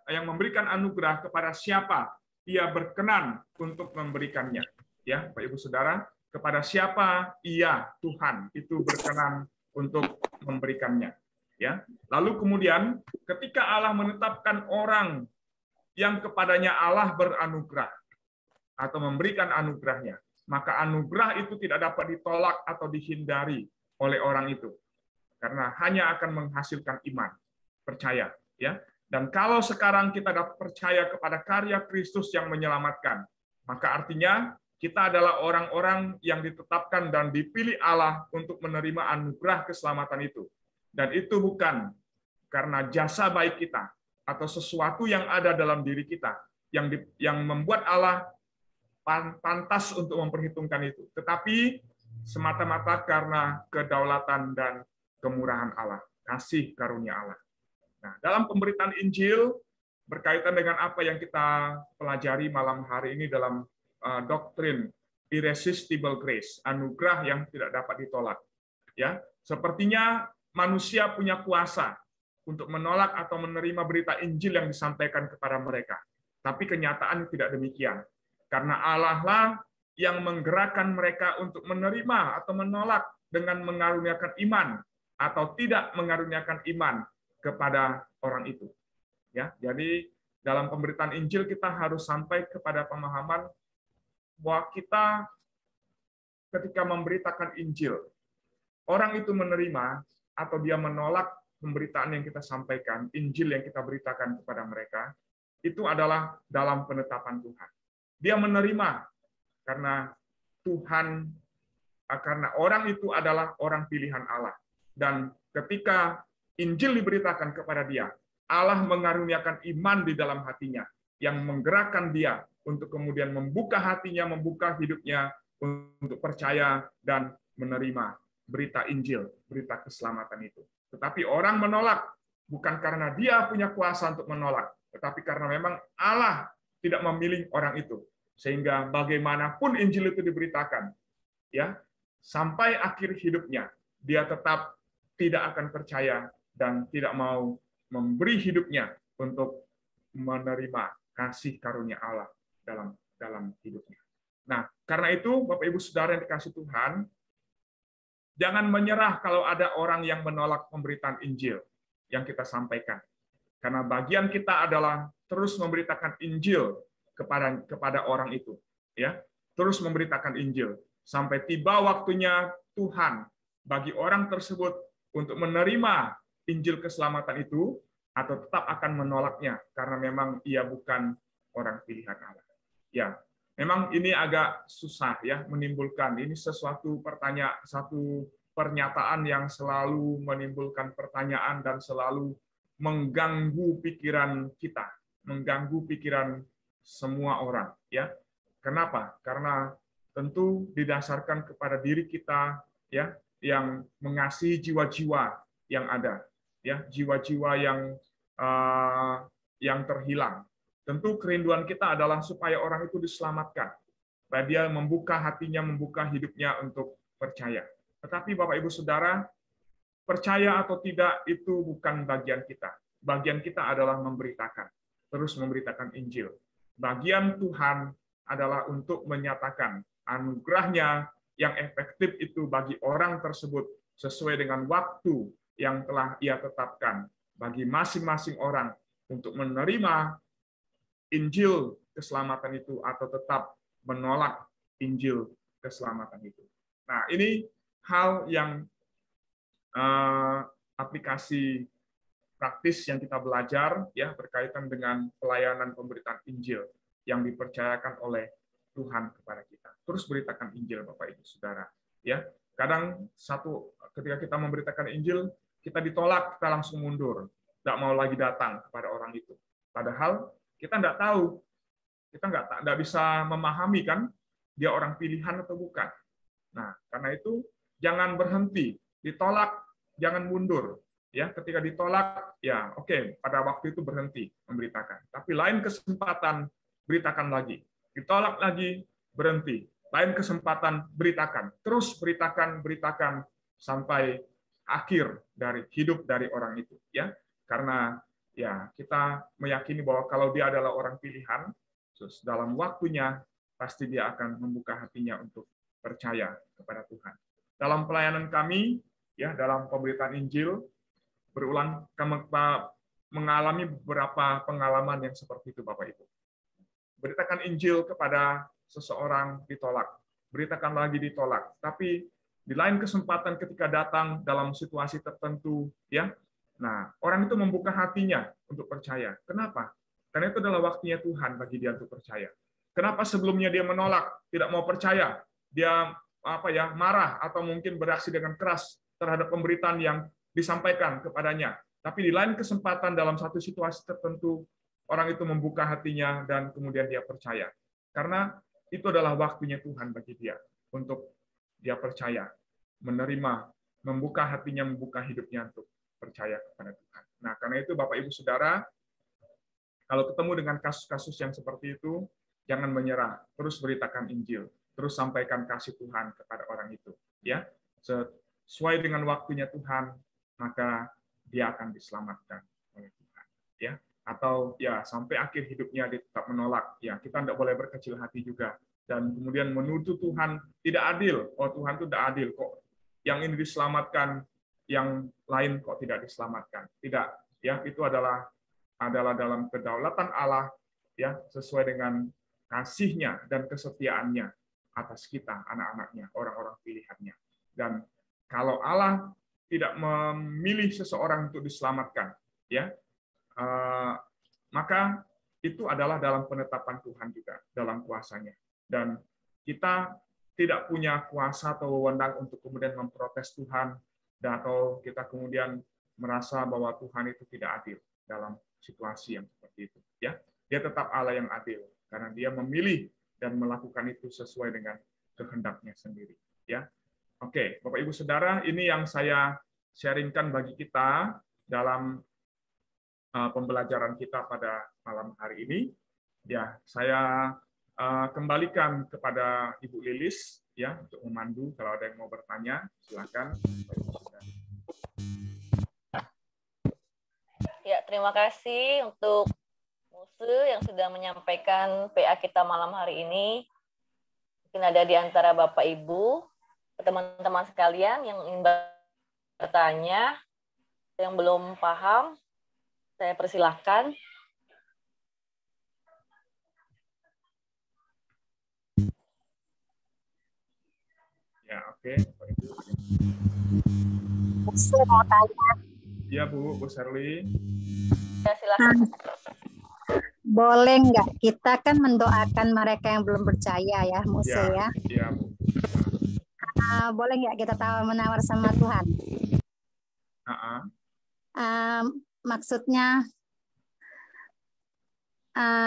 yang memberikan anugerah kepada siapa Ia berkenan untuk memberikannya. Ya, Bapak Ibu Saudara, kepada siapa Ia, Tuhan, itu berkenan untuk memberikannya. Ya. Lalu kemudian ketika Allah menetapkan orang yang kepadanya Allah beranugerah atau memberikan anugerahnya, maka anugerah itu tidak dapat ditolak atau dihindari oleh orang itu, karena hanya akan menghasilkan iman, percaya. Ya. Dan kalau sekarang kita dapat percaya kepada karya Kristus yang menyelamatkan, maka artinya kita adalah orang-orang yang ditetapkan dan dipilih Allah untuk menerima anugerah keselamatan itu. Dan itu bukan karena jasa baik kita atau sesuatu yang ada dalam diri kita yang membuat Allah pantas untuk memperhitungkan itu, tetapi semata-mata karena kedaulatan dan kemurahan Allah, kasih karunia Allah. Nah, dalam pemberitaan Injil berkaitan dengan apa yang kita pelajari malam hari ini dalam doktrin irresistible grace, anugerah yang tidak dapat ditolak. Ya, sepertinya manusia punya kuasa untuk menolak atau menerima berita Injil yang disampaikan kepada mereka. Tapi kenyataan tidak demikian. Karena Allah lah yang menggerakkan mereka untuk menerima atau menolak dengan mengaruniakan iman atau tidak mengaruniakan iman kepada orang itu. Ya, jadi dalam pemberitaan Injil kita harus sampai kepada pemahaman bahwa kita ketika memberitakan Injil, orang itu menerima atau dia menolak pemberitaan yang kita sampaikan, Injil yang kita beritakan kepada mereka, itu adalah dalam penetapan Tuhan. Dia menerima karena Tuhan, karena orang itu adalah orang pilihan Allah. Dan ketika Injil diberitakan kepada dia, Allah mengaruniakan iman di dalam hatinya, yang menggerakkan dia untuk kemudian membuka hatinya, membuka hidupnya untuk percaya dan menerima berita Injil, berita keselamatan itu. Tetapi orang menolak, bukan karena dia punya kuasa untuk menolak, tetapi karena memang Allah tidak memilih orang itu. Sehingga bagaimanapun Injil itu diberitakan, ya, sampai akhir hidupnya, dia tetap tidak akan percaya dan tidak mau memberi hidupnya untuk menerima kasih karunia Allah dalam hidupnya. Nah, karena itu, Bapak Ibu Saudara yang dikasihi Tuhan, jangan menyerah kalau ada orang yang menolak pemberitaan Injil yang kita sampaikan. Karena bagian kita adalah terus memberitakan Injil kepada orang itu, ya, terus memberitakan Injil sampai tiba waktunya Tuhan bagi orang tersebut untuk menerima Injil keselamatan itu atau tetap akan menolaknya karena memang ia bukan orang pilihan Allah. Ya, memang ini agak susah ya menimbulkan. Ini satu pernyataan yang selalu menimbulkan pertanyaan dan selalu mengganggu pikiran kita, mengganggu pikiran semua orang. Ya, kenapa? Karena tentu didasarkan kepada diri kita, ya, yang mengasihi jiwa-jiwa yang ada, ya, jiwa-jiwa yang terhilang. Tentu kerinduan kita adalah supaya orang itu diselamatkan, supaya dia membuka hatinya, membuka hidupnya untuk percaya. Tetapi Bapak Ibu Saudara, percaya atau tidak itu bukan bagian kita. Bagian kita adalah memberitakan, terus memberitakan Injil. Bagian Tuhan adalah untuk menyatakan anugerahnya yang efektif itu bagi orang tersebut sesuai dengan waktu yang telah Ia tetapkan bagi masing-masing orang untuk menerima Injil keselamatan itu atau tetap menolak Injil keselamatan itu. Nah, ini hal yang aplikasi praktis yang kita belajar ya berkaitan dengan pelayanan pemberitaan Injil yang dipercayakan oleh Tuhan kepada kita. Terus beritakan Injil, Bapak Ibu Saudara. Ya, kadang ketika kita memberitakan Injil, kita ditolak, kita langsung mundur, tidak mau lagi datang kepada orang itu. Padahal kita tidak tahu, kita nggak bisa memahami kan dia orang pilihan atau bukan. Nah, karena itu jangan berhenti, ditolak, jangan mundur. Ya, ketika ditolak, ya oke, pada waktu itu berhenti memberitakan. Tapi lain kesempatan beritakan lagi. Ditolak lagi, berhenti. Lain kesempatan beritakan. Terus beritakan sampai akhir dari hidup dari orang itu, ya. Karena ya kita meyakini bahwa kalau dia adalah orang pilihan, terus dalam waktunya pasti dia akan membuka hatinya untuk percaya kepada Tuhan. Dalam pelayanan kami, ya dalam pemberitaan Injil, berulang mengalami beberapa pengalaman yang seperti itu, Bapak Ibu. Beritakan Injil kepada seseorang ditolak, beritakan lagi ditolak. Tapi di lain kesempatan ketika datang dalam situasi tertentu, ya, nah orang itu membuka hatinya untuk percaya. Kenapa? Karena itu adalah waktunya Tuhan bagi dia untuk percaya. Kenapa sebelumnya dia menolak, tidak mau percaya, dia marah atau mungkin bereaksi dengan keras terhadap pemberitaan yang disampaikan kepadanya. Tapi di lain kesempatan dalam satu situasi tertentu, orang itu membuka hatinya dan kemudian dia percaya. Karena itu adalah waktunya Tuhan bagi dia untuk dia percaya, menerima, membuka hatinya, membuka hidupnya untuk percaya kepada Tuhan. Nah, karena itu Bapak Ibu Saudara, kalau ketemu dengan kasus-kasus yang seperti itu, jangan menyerah, terus beritakan Injil, terus sampaikan kasih Tuhan kepada orang itu, ya. Sesuai dengan waktunya Tuhan, maka dia akan diselamatkan oleh Tuhan, ya. Atau ya sampai akhir hidupnya dia tetap menolak, ya kita tidak boleh berkecil hati juga dan kemudian menuduh Tuhan tidak adil. Oh, Tuhan itu tidak adil kok, yang ini diselamatkan, yang lain kok tidak diselamatkan. Tidak, ya itu adalah dalam kedaulatan Allah, ya sesuai dengan kasih-Nya dan kesetiaannya atas kita, anak-anaknya, orang-orang pilihannya. Dan kalau Allah tidak memilih seseorang untuk diselamatkan, ya maka itu adalah dalam penetapan Tuhan juga, dalam kuasanya. Dan kita tidak punya kuasa atau wewenang untuk kemudian memprotes Tuhan, atau kita kemudian merasa bahwa Tuhan itu tidak adil dalam situasi yang seperti itu. Ya, dia tetap Allah yang adil karena dia memilih dan melakukan itu sesuai dengan kehendaknya sendiri. Ya, oke, Bapak Ibu Saudara, ini yang saya sharingkan bagi kita dalam pembelajaran kita pada malam hari ini. Ya, saya kembalikan kepada Ibu Lilis ya untuk memandu. Kalau ada yang mau bertanya, silakan. Ya, terima kasih untuk Muse yang sudah menyampaikan PA kita malam hari ini. Mungkin ada di antara Bapak Ibu, teman-teman sekalian yang ingin bertanya, yang belum paham, saya persilahkan. Ya, oke. Saya mau tanya. Iya Bu Shirley. Ya, silakan. Boleh nggak kita kan mendoakan mereka yang belum percaya ya, Muse ya? Iya Bu. Boleh nggak kita menawar sama Tuhan? Maksudnya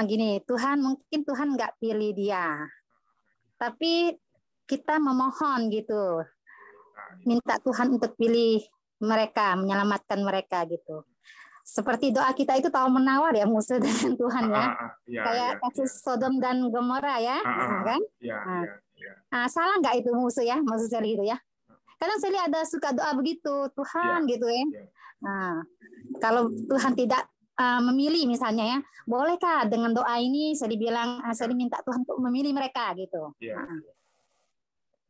gini, Tuhan mungkin Tuhan nggak pilih dia, tapi kita memohon gitu, minta Tuhan untuk pilih mereka, menyelamatkan mereka gitu. Seperti doa kita itu tahu menawar ya, Muse dengan Tuhan ya. Kayak kasus Sodom dan Gomora ya, kan? Salah nggak itu Muse ya, maksud saya gitu ya. Kadang saya lihat ada suka doa begitu, Tuhan gitu ya. Nah, kalau Tuhan tidak memilih misalnya ya, bolehkah dengan doa ini saya dibilang, saya diminta Tuhan untuk memilih mereka gitu.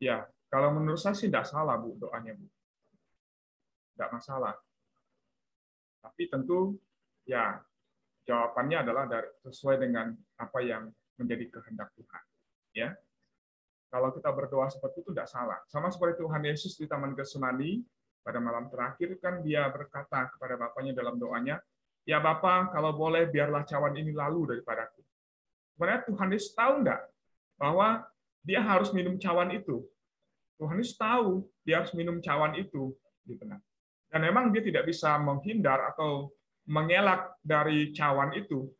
Ya, kalau menurut saya sih tidak salah Bu doanya Bu. Tidak masalah. Tapi tentu ya jawabannya adalah sesuai dengan apa yang menjadi kehendak Tuhan. Ya, kalau kita berdoa seperti itu tidak salah. Sama seperti Tuhan Yesus di Taman Getsemani pada malam terakhir kan dia berkata kepada Bapaknya dalam doanya, ya Bapa, kalau boleh biarlah cawan ini lalu daripadaku. Sebenarnya Tuhan Yesus tahu enggak bahwa dia harus minum cawan itu. Tuhan Yesus tahu dia harus minum cawan itu, gitu kan. Dan memang dia tidak bisa menghindar atau mengelak dari cawan itu.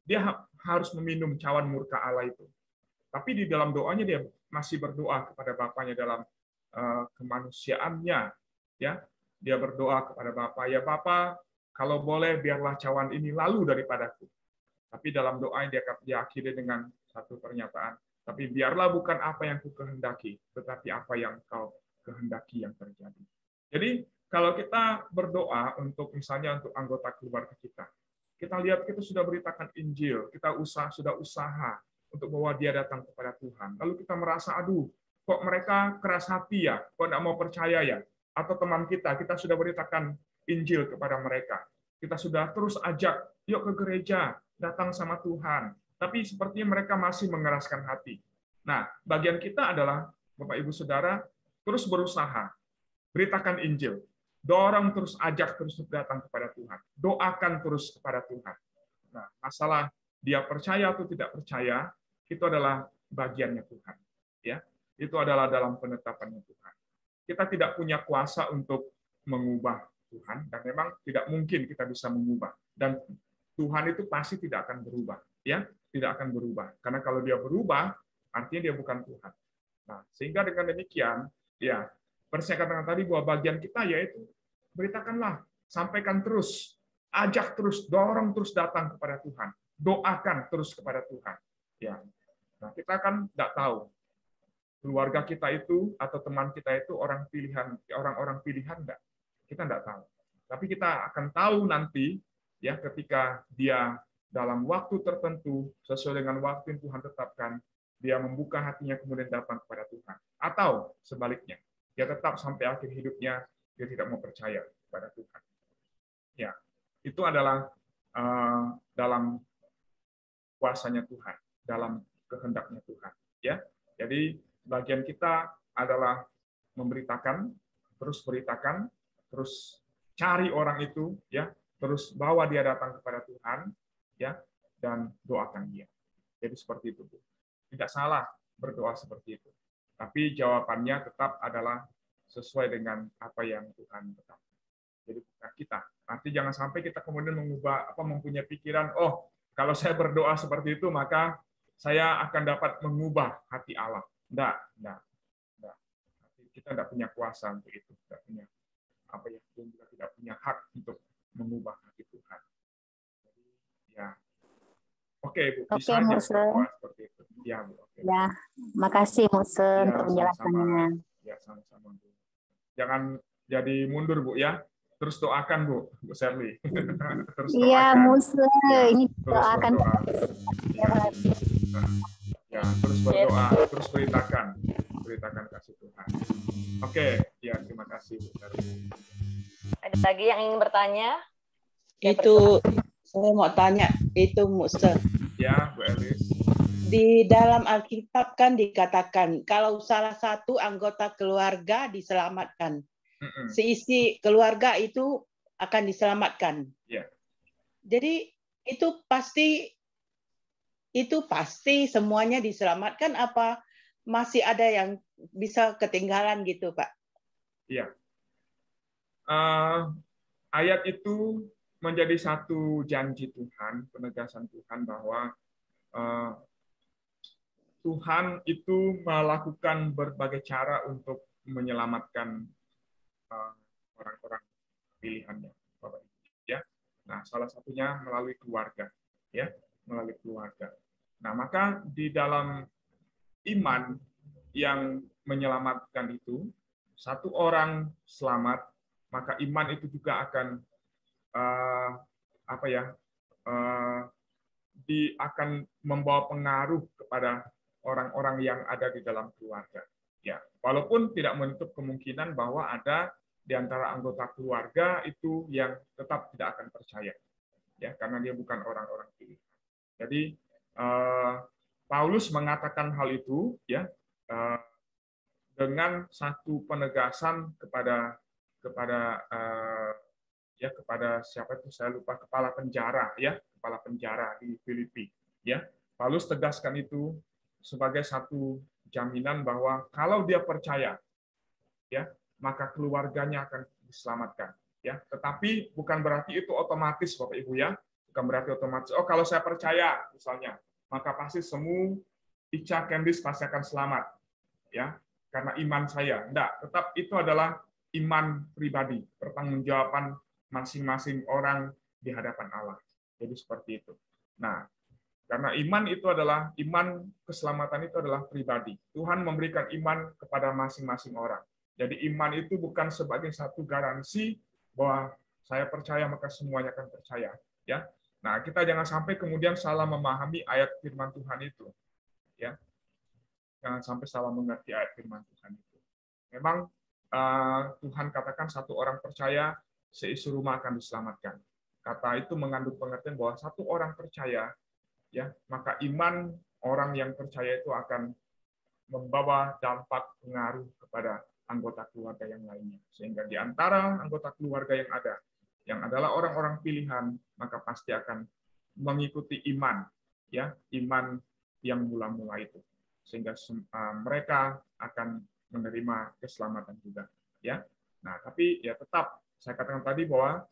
Dia harus meminum cawan murka Allah itu. Tapi di dalam doanya dia masih berdoa kepada Bapaknya dalam kemanusiaannya, ya. Dia berdoa kepada Bapa, ya Bapa, kalau boleh biarlah cawan ini lalu daripadaku. Tapi dalam doa dia akhiri dengan satu pernyataan, tapi biarlah bukan apa yang ku kehendaki, tetapi apa yang kau kehendaki yang terjadi. Jadi kalau kita berdoa untuk misalnya untuk anggota keluarga kita lihat kita sudah beritakan Injil, kita sudah usaha untuk bawa dia datang kepada Tuhan. Lalu kita merasa, aduh, kok mereka keras hati ya, kok tidak mau percaya ya? Atau teman kita sudah beritakan Injil kepada mereka. Kita sudah terus ajak, yuk ke gereja, datang sama Tuhan. Tapi sepertinya mereka masih mengeraskan hati. Nah, bagian kita adalah, Bapak Ibu Saudara, terus berusaha. Beritakan Injil. Dorong terus, ajak terus datang kepada Tuhan. Doakan terus kepada Tuhan. Nah, masalah dia percaya atau tidak percaya, itu adalah bagiannya Tuhan. Ya, itu adalah dalam penetapannya Tuhan. Kita tidak punya kuasa untuk mengubah Tuhan, dan memang tidak mungkin kita bisa mengubah. Dan Tuhan itu pasti tidak akan berubah, ya, tidak akan berubah. Karena kalau dia berubah, artinya dia bukan Tuhan. Nah, sehingga dengan demikian, ya, seperti saya katakan tadi bahwa bagian kita yaitu beritakanlah, sampaikan terus, ajak terus, dorong terus datang kepada Tuhan, doakan terus kepada Tuhan. Ya, nah kita kan tidak tahu keluarga kita itu atau teman kita itu orang pilihan enggak, kita tidak tahu. Tapi kita akan tahu nanti ya ketika dia dalam waktu tertentu sesuai dengan waktu yang Tuhan tetapkan, dia membuka hatinya kemudian datang kepada Tuhan. Atau sebaliknya, dia tetap sampai akhir hidupnya dia tidak mau percaya kepada Tuhan. Ya, itu adalah dalam kuasanya Tuhan, dalam kehendaknya Tuhan. Ya, jadi bagian kita adalah memberitakan, terus beritakan, terus cari orang itu, ya, terus bawa dia datang kepada Tuhan, ya, dan doakan dia. Jadi seperti itu, Bu. Tidak salah berdoa seperti itu. Tapi jawabannya tetap adalah sesuai dengan apa yang Tuhan tetapkan. Jadi bukan kita. Nanti jangan sampai kita kemudian mempunyai pikiran, oh, kalau saya berdoa seperti itu, maka saya akan dapat mengubah hati Allah. Enggak. Kita tidak punya kuasa untuk itu. Tidak punya kita tidak punya hak untuk mengubah hati Tuhan. Jadi, ya. Oke, Bu. Bisa aja berdoa seperti itu. Ya, Bu. Oke. Ya, makasih Muse untuk penjelasannya. Ya, sama-sama, Bu. Jangan jadi mundur, Bu, ya. Terus doakan, Bu Shirley. Terus doakan. Iya, Muse. Ya, ini terus doakan. Ya, terus berdoa, terus beritakan kasih Tuhan. Oke, ya terima kasih, Bu Shirley. Ada lagi yang ingin bertanya? Itu saya mau tanya, itu Muse. Ya, Bu Elis. Di dalam Alkitab kan dikatakan kalau salah satu anggota keluarga diselamatkan, seisi keluarga itu akan diselamatkan. Ya. Jadi itu pasti semuanya diselamatkan, apa masih ada yang bisa ketinggalan gitu, Pak? Iya. Ayat itu menjadi satu janji Tuhan, penegasan Tuhan bahwa Tuhan itu melakukan berbagai cara untuk menyelamatkan orang-orang pilihannya, Bapak Ibu. Ya. Nah, salah satunya melalui keluarga, ya, melalui keluarga. Nah, maka di dalam iman yang menyelamatkan itu, satu orang selamat, maka iman itu juga akan akan membawa pengaruh kepada orang-orang yang ada di dalam keluarga. Ya, walaupun tidak menutup kemungkinan bahwa ada di antara anggota keluarga itu yang tetap tidak akan percaya, ya, karena dia bukan orang-orang pilihan. Jadi Paulus mengatakan hal itu, ya, dengan satu penegasan kepada siapa itu, saya lupa, kepala penjara di Filipi, ya. Paulus tegaskan itu sebagai satu jaminan bahwa kalau dia percaya, ya, maka keluarganya akan diselamatkan, ya. Tetapi bukan berarti itu otomatis, Bapak Ibu, ya. Bukan berarti otomatis, oh kalau saya percaya misalnya, maka pasti semua Ica Candice pasti akan selamat, ya, karena iman saya. Enggak, tetap itu adalah iman pribadi, pertanggungjawaban masing-masing orang di hadapan Allah. Jadi seperti itu. Nah, karena iman itu adalah, iman keselamatan itu adalah pribadi. Tuhan memberikan iman kepada masing-masing orang. Jadi iman itu bukan sebagai satu garansi bahwa saya percaya maka semuanya akan percaya, ya. Nah, kita jangan sampai kemudian salah memahami ayat firman Tuhan itu, ya. Jangan sampai salah mengerti ayat firman Tuhan itu. Memang Tuhan katakan satu orang percaya, seisi rumah akan diselamatkan. Kata itu mengandung pengertian bahwa satu orang percaya, ya, maka iman orang yang percaya itu akan membawa dampak pengaruh kepada anggota keluarga yang lainnya. Sehingga di antara anggota keluarga yang ada, yang adalah orang-orang pilihan, maka pasti akan mengikuti iman, ya, iman yang mula-mula itu. Sehingga mereka akan menerima keselamatan juga, ya. Nah, tapi ya tetap saya katakan tadi bahwa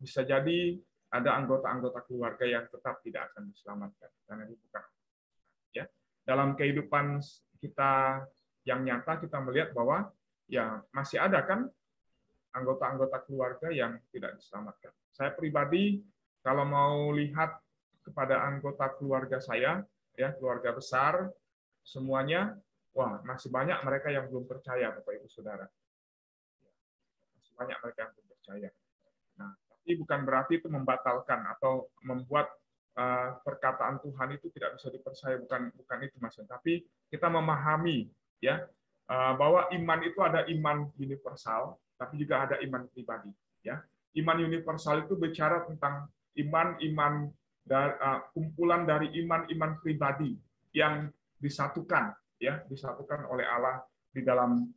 bisa jadi ada anggota-anggota keluarga yang tetap tidak akan diselamatkan karena itu bukan, ya. Dalam kehidupan kita yang nyata kita melihat bahwa ya masih ada kan anggota-anggota keluarga yang tidak diselamatkan. Saya pribadi kalau mau lihat kepada anggota keluarga saya, ya, keluarga besar semuanya, wah, masih banyak mereka yang belum percaya, Bapak Ibu Saudara. Masih banyak mereka yang belum percaya. Nah, tapi bukan berarti itu membatalkan atau membuat perkataan Tuhan itu tidak bisa dipercaya, bukan itu maksudnya. Tapi kita memahami, ya, bahwa iman itu ada iman universal, tapi juga ada iman pribadi, ya. Iman universal itu bicara tentang iman kumpulan dari iman-iman pribadi yang disatukan, ya, disatukan oleh Allah di dalam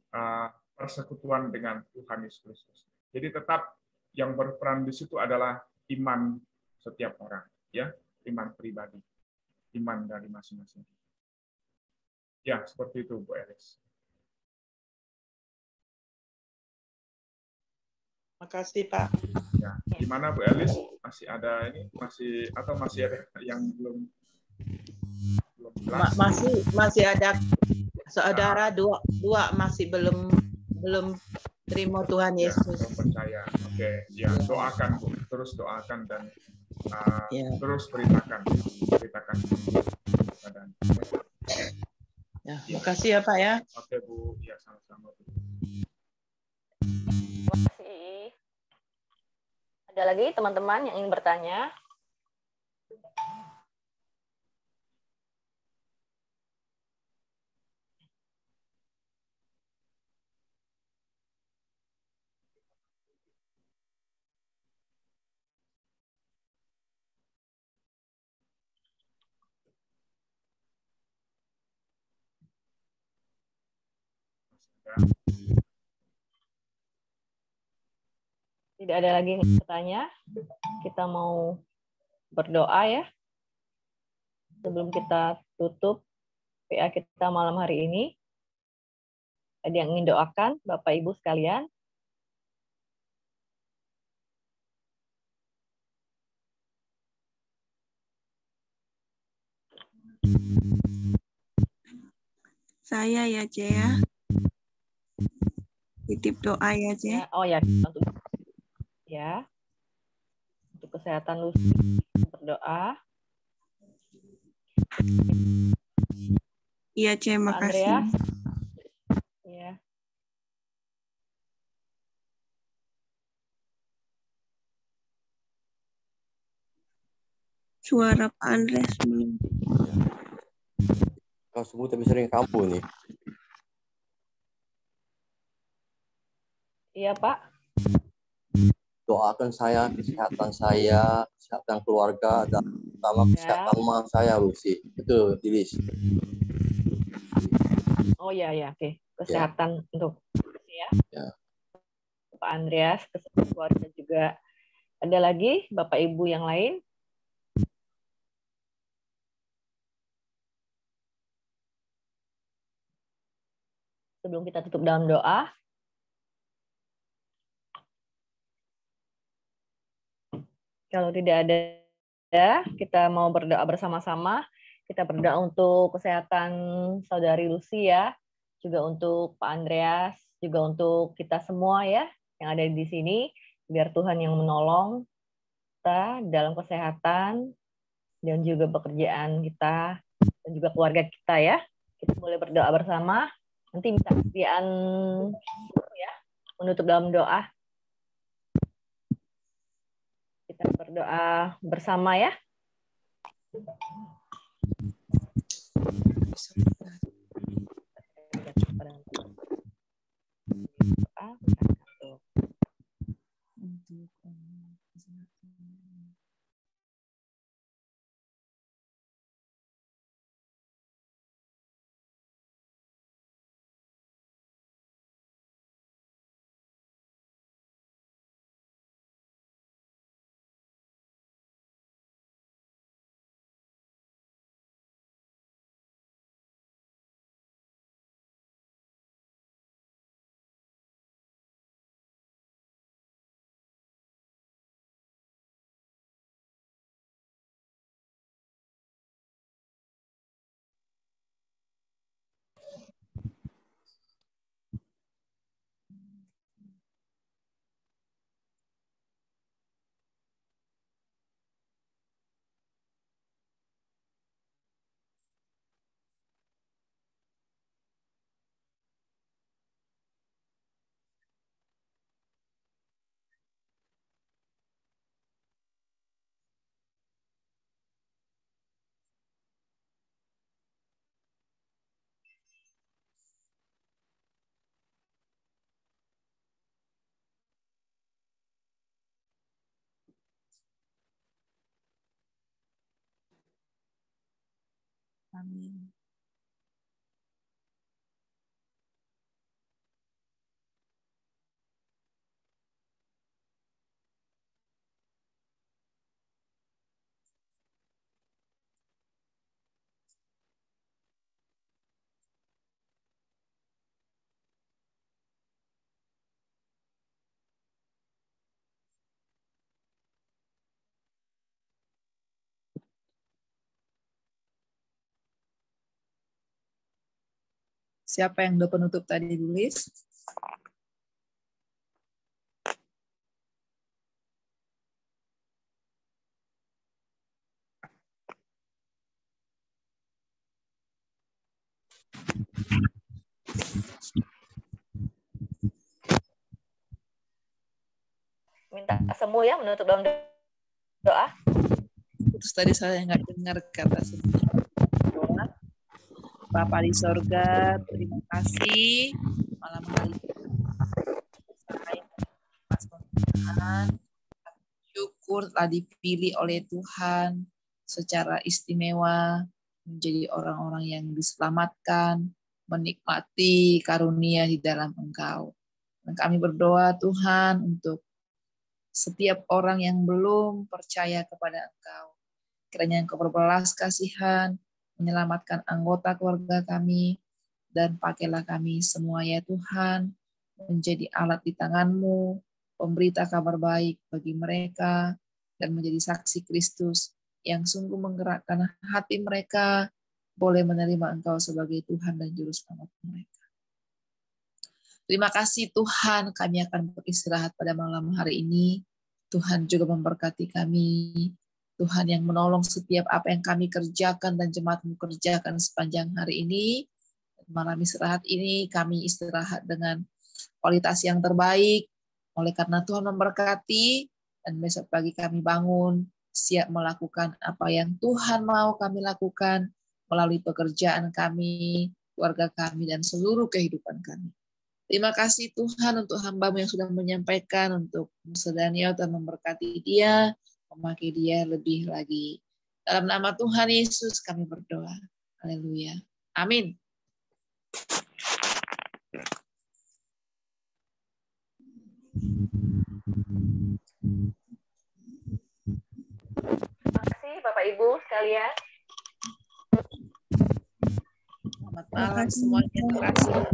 persekutuan dengan Tuhan Yesus Kristus. Jadi tetap yang berperan di situ adalah iman setiap orang, ya, iman pribadi, iman dari masing-masing. Ya, seperti itu, Bu Elis. Makasih, Pak. Ya, gimana Bu Elis? Masih ada ini? Masih ada yang belum jelas? Masih ada saudara dua masih belum terima Tuhan Yesus. Ya, percaya. Oke, ya, doakan Bu, terus doakan dan terus beritakan. Ya, makasih ya Pak ya. Oke Bu, ya sama-sama Bu. Terima kasih. Ada lagi teman-teman yang ingin bertanya? tidak ada lagi yang bertanya, kita mau berdoa ya. Sebelum kita tutup PA kita malam hari ini. Ada yang ingin doakan, Bapak Ibu sekalian? Saya ya, Ce ya. Titip doa ya, Ce. Ya, oh ya, untuk kesehatan Lucy berdoa. Iya, Ce, Pak makasih. Andreas. Ya. Suara Pak Andreas. Kau sebut tapi sering kamu nih. Iya, Pak. Doakan saya, kesehatan keluarga, dan terutama kesehatan rumah saya, Lucy. Itu, Lilis. Oh ya, oke. Kesehatan untuk ya. Pak Andreas, kesehatan keluarga juga. Ada lagi Bapak Ibu yang lain? Sebelum kita tutup dalam doa. Kalau tidak ada, kita mau berdoa bersama-sama. Kita berdoa untuk kesehatan Saudari Lucy ya, juga untuk Pak Andreas, juga untuk kita semua ya yang ada di sini, biar Tuhan yang menolong kita dalam kesehatan dan juga pekerjaan kita dan juga keluarga kita ya. Kita boleh berdoa bersama. Nanti minta kesediaan ya menutup dalam doa. Kita berdoa bersama ya. Amin. Siapa yang udah penutup tadi, Lilis? Minta sembuh ya menutup dalam doa. Terus tadi saya nggak dengar kata sembuh. Bapa di sorga, terima kasih malam hari Tuhan. Syukur telah dipilih oleh Tuhan secara istimewa menjadi orang-orang yang diselamatkan, menikmati karunia di dalam Engkau. Dan kami berdoa Tuhan untuk setiap orang yang belum percaya kepada Engkau. Kiranya Engkau berbelas kasihan, menyelamatkan anggota keluarga kami, dan pakailah kami semua ya Tuhan, menjadi alat di tangan-Mu, pemberita kabar baik bagi mereka, dan menjadi saksi Kristus yang sungguh menggerakkan hati mereka, boleh menerima Engkau sebagai Tuhan dan Juru Selamat mereka. Terima kasih Tuhan, kami akan beristirahat pada malam hari ini. Tuhan juga memberkati kami. Tuhan yang menolong setiap apa yang kami kerjakan dan jemaat-Mu kerjakan sepanjang hari ini. Malam istirahat ini kami istirahat dengan kualitas yang terbaik. Oleh karena Tuhan memberkati, dan besok pagi kami bangun, siap melakukan apa yang Tuhan mau kami lakukan melalui pekerjaan kami, keluarga kami, dan seluruh kehidupan kami. Terima kasih Tuhan untuk hamba-Mu yang sudah menyampaikan, untuk Musa Daniel, dan memberkati dia, memakai dia lebih lagi. Dalam nama Tuhan Yesus kami berdoa. Haleluya. Amin. Terima kasih Bapak Ibu sekalian. Selamat malam semuanya. Terima kasih.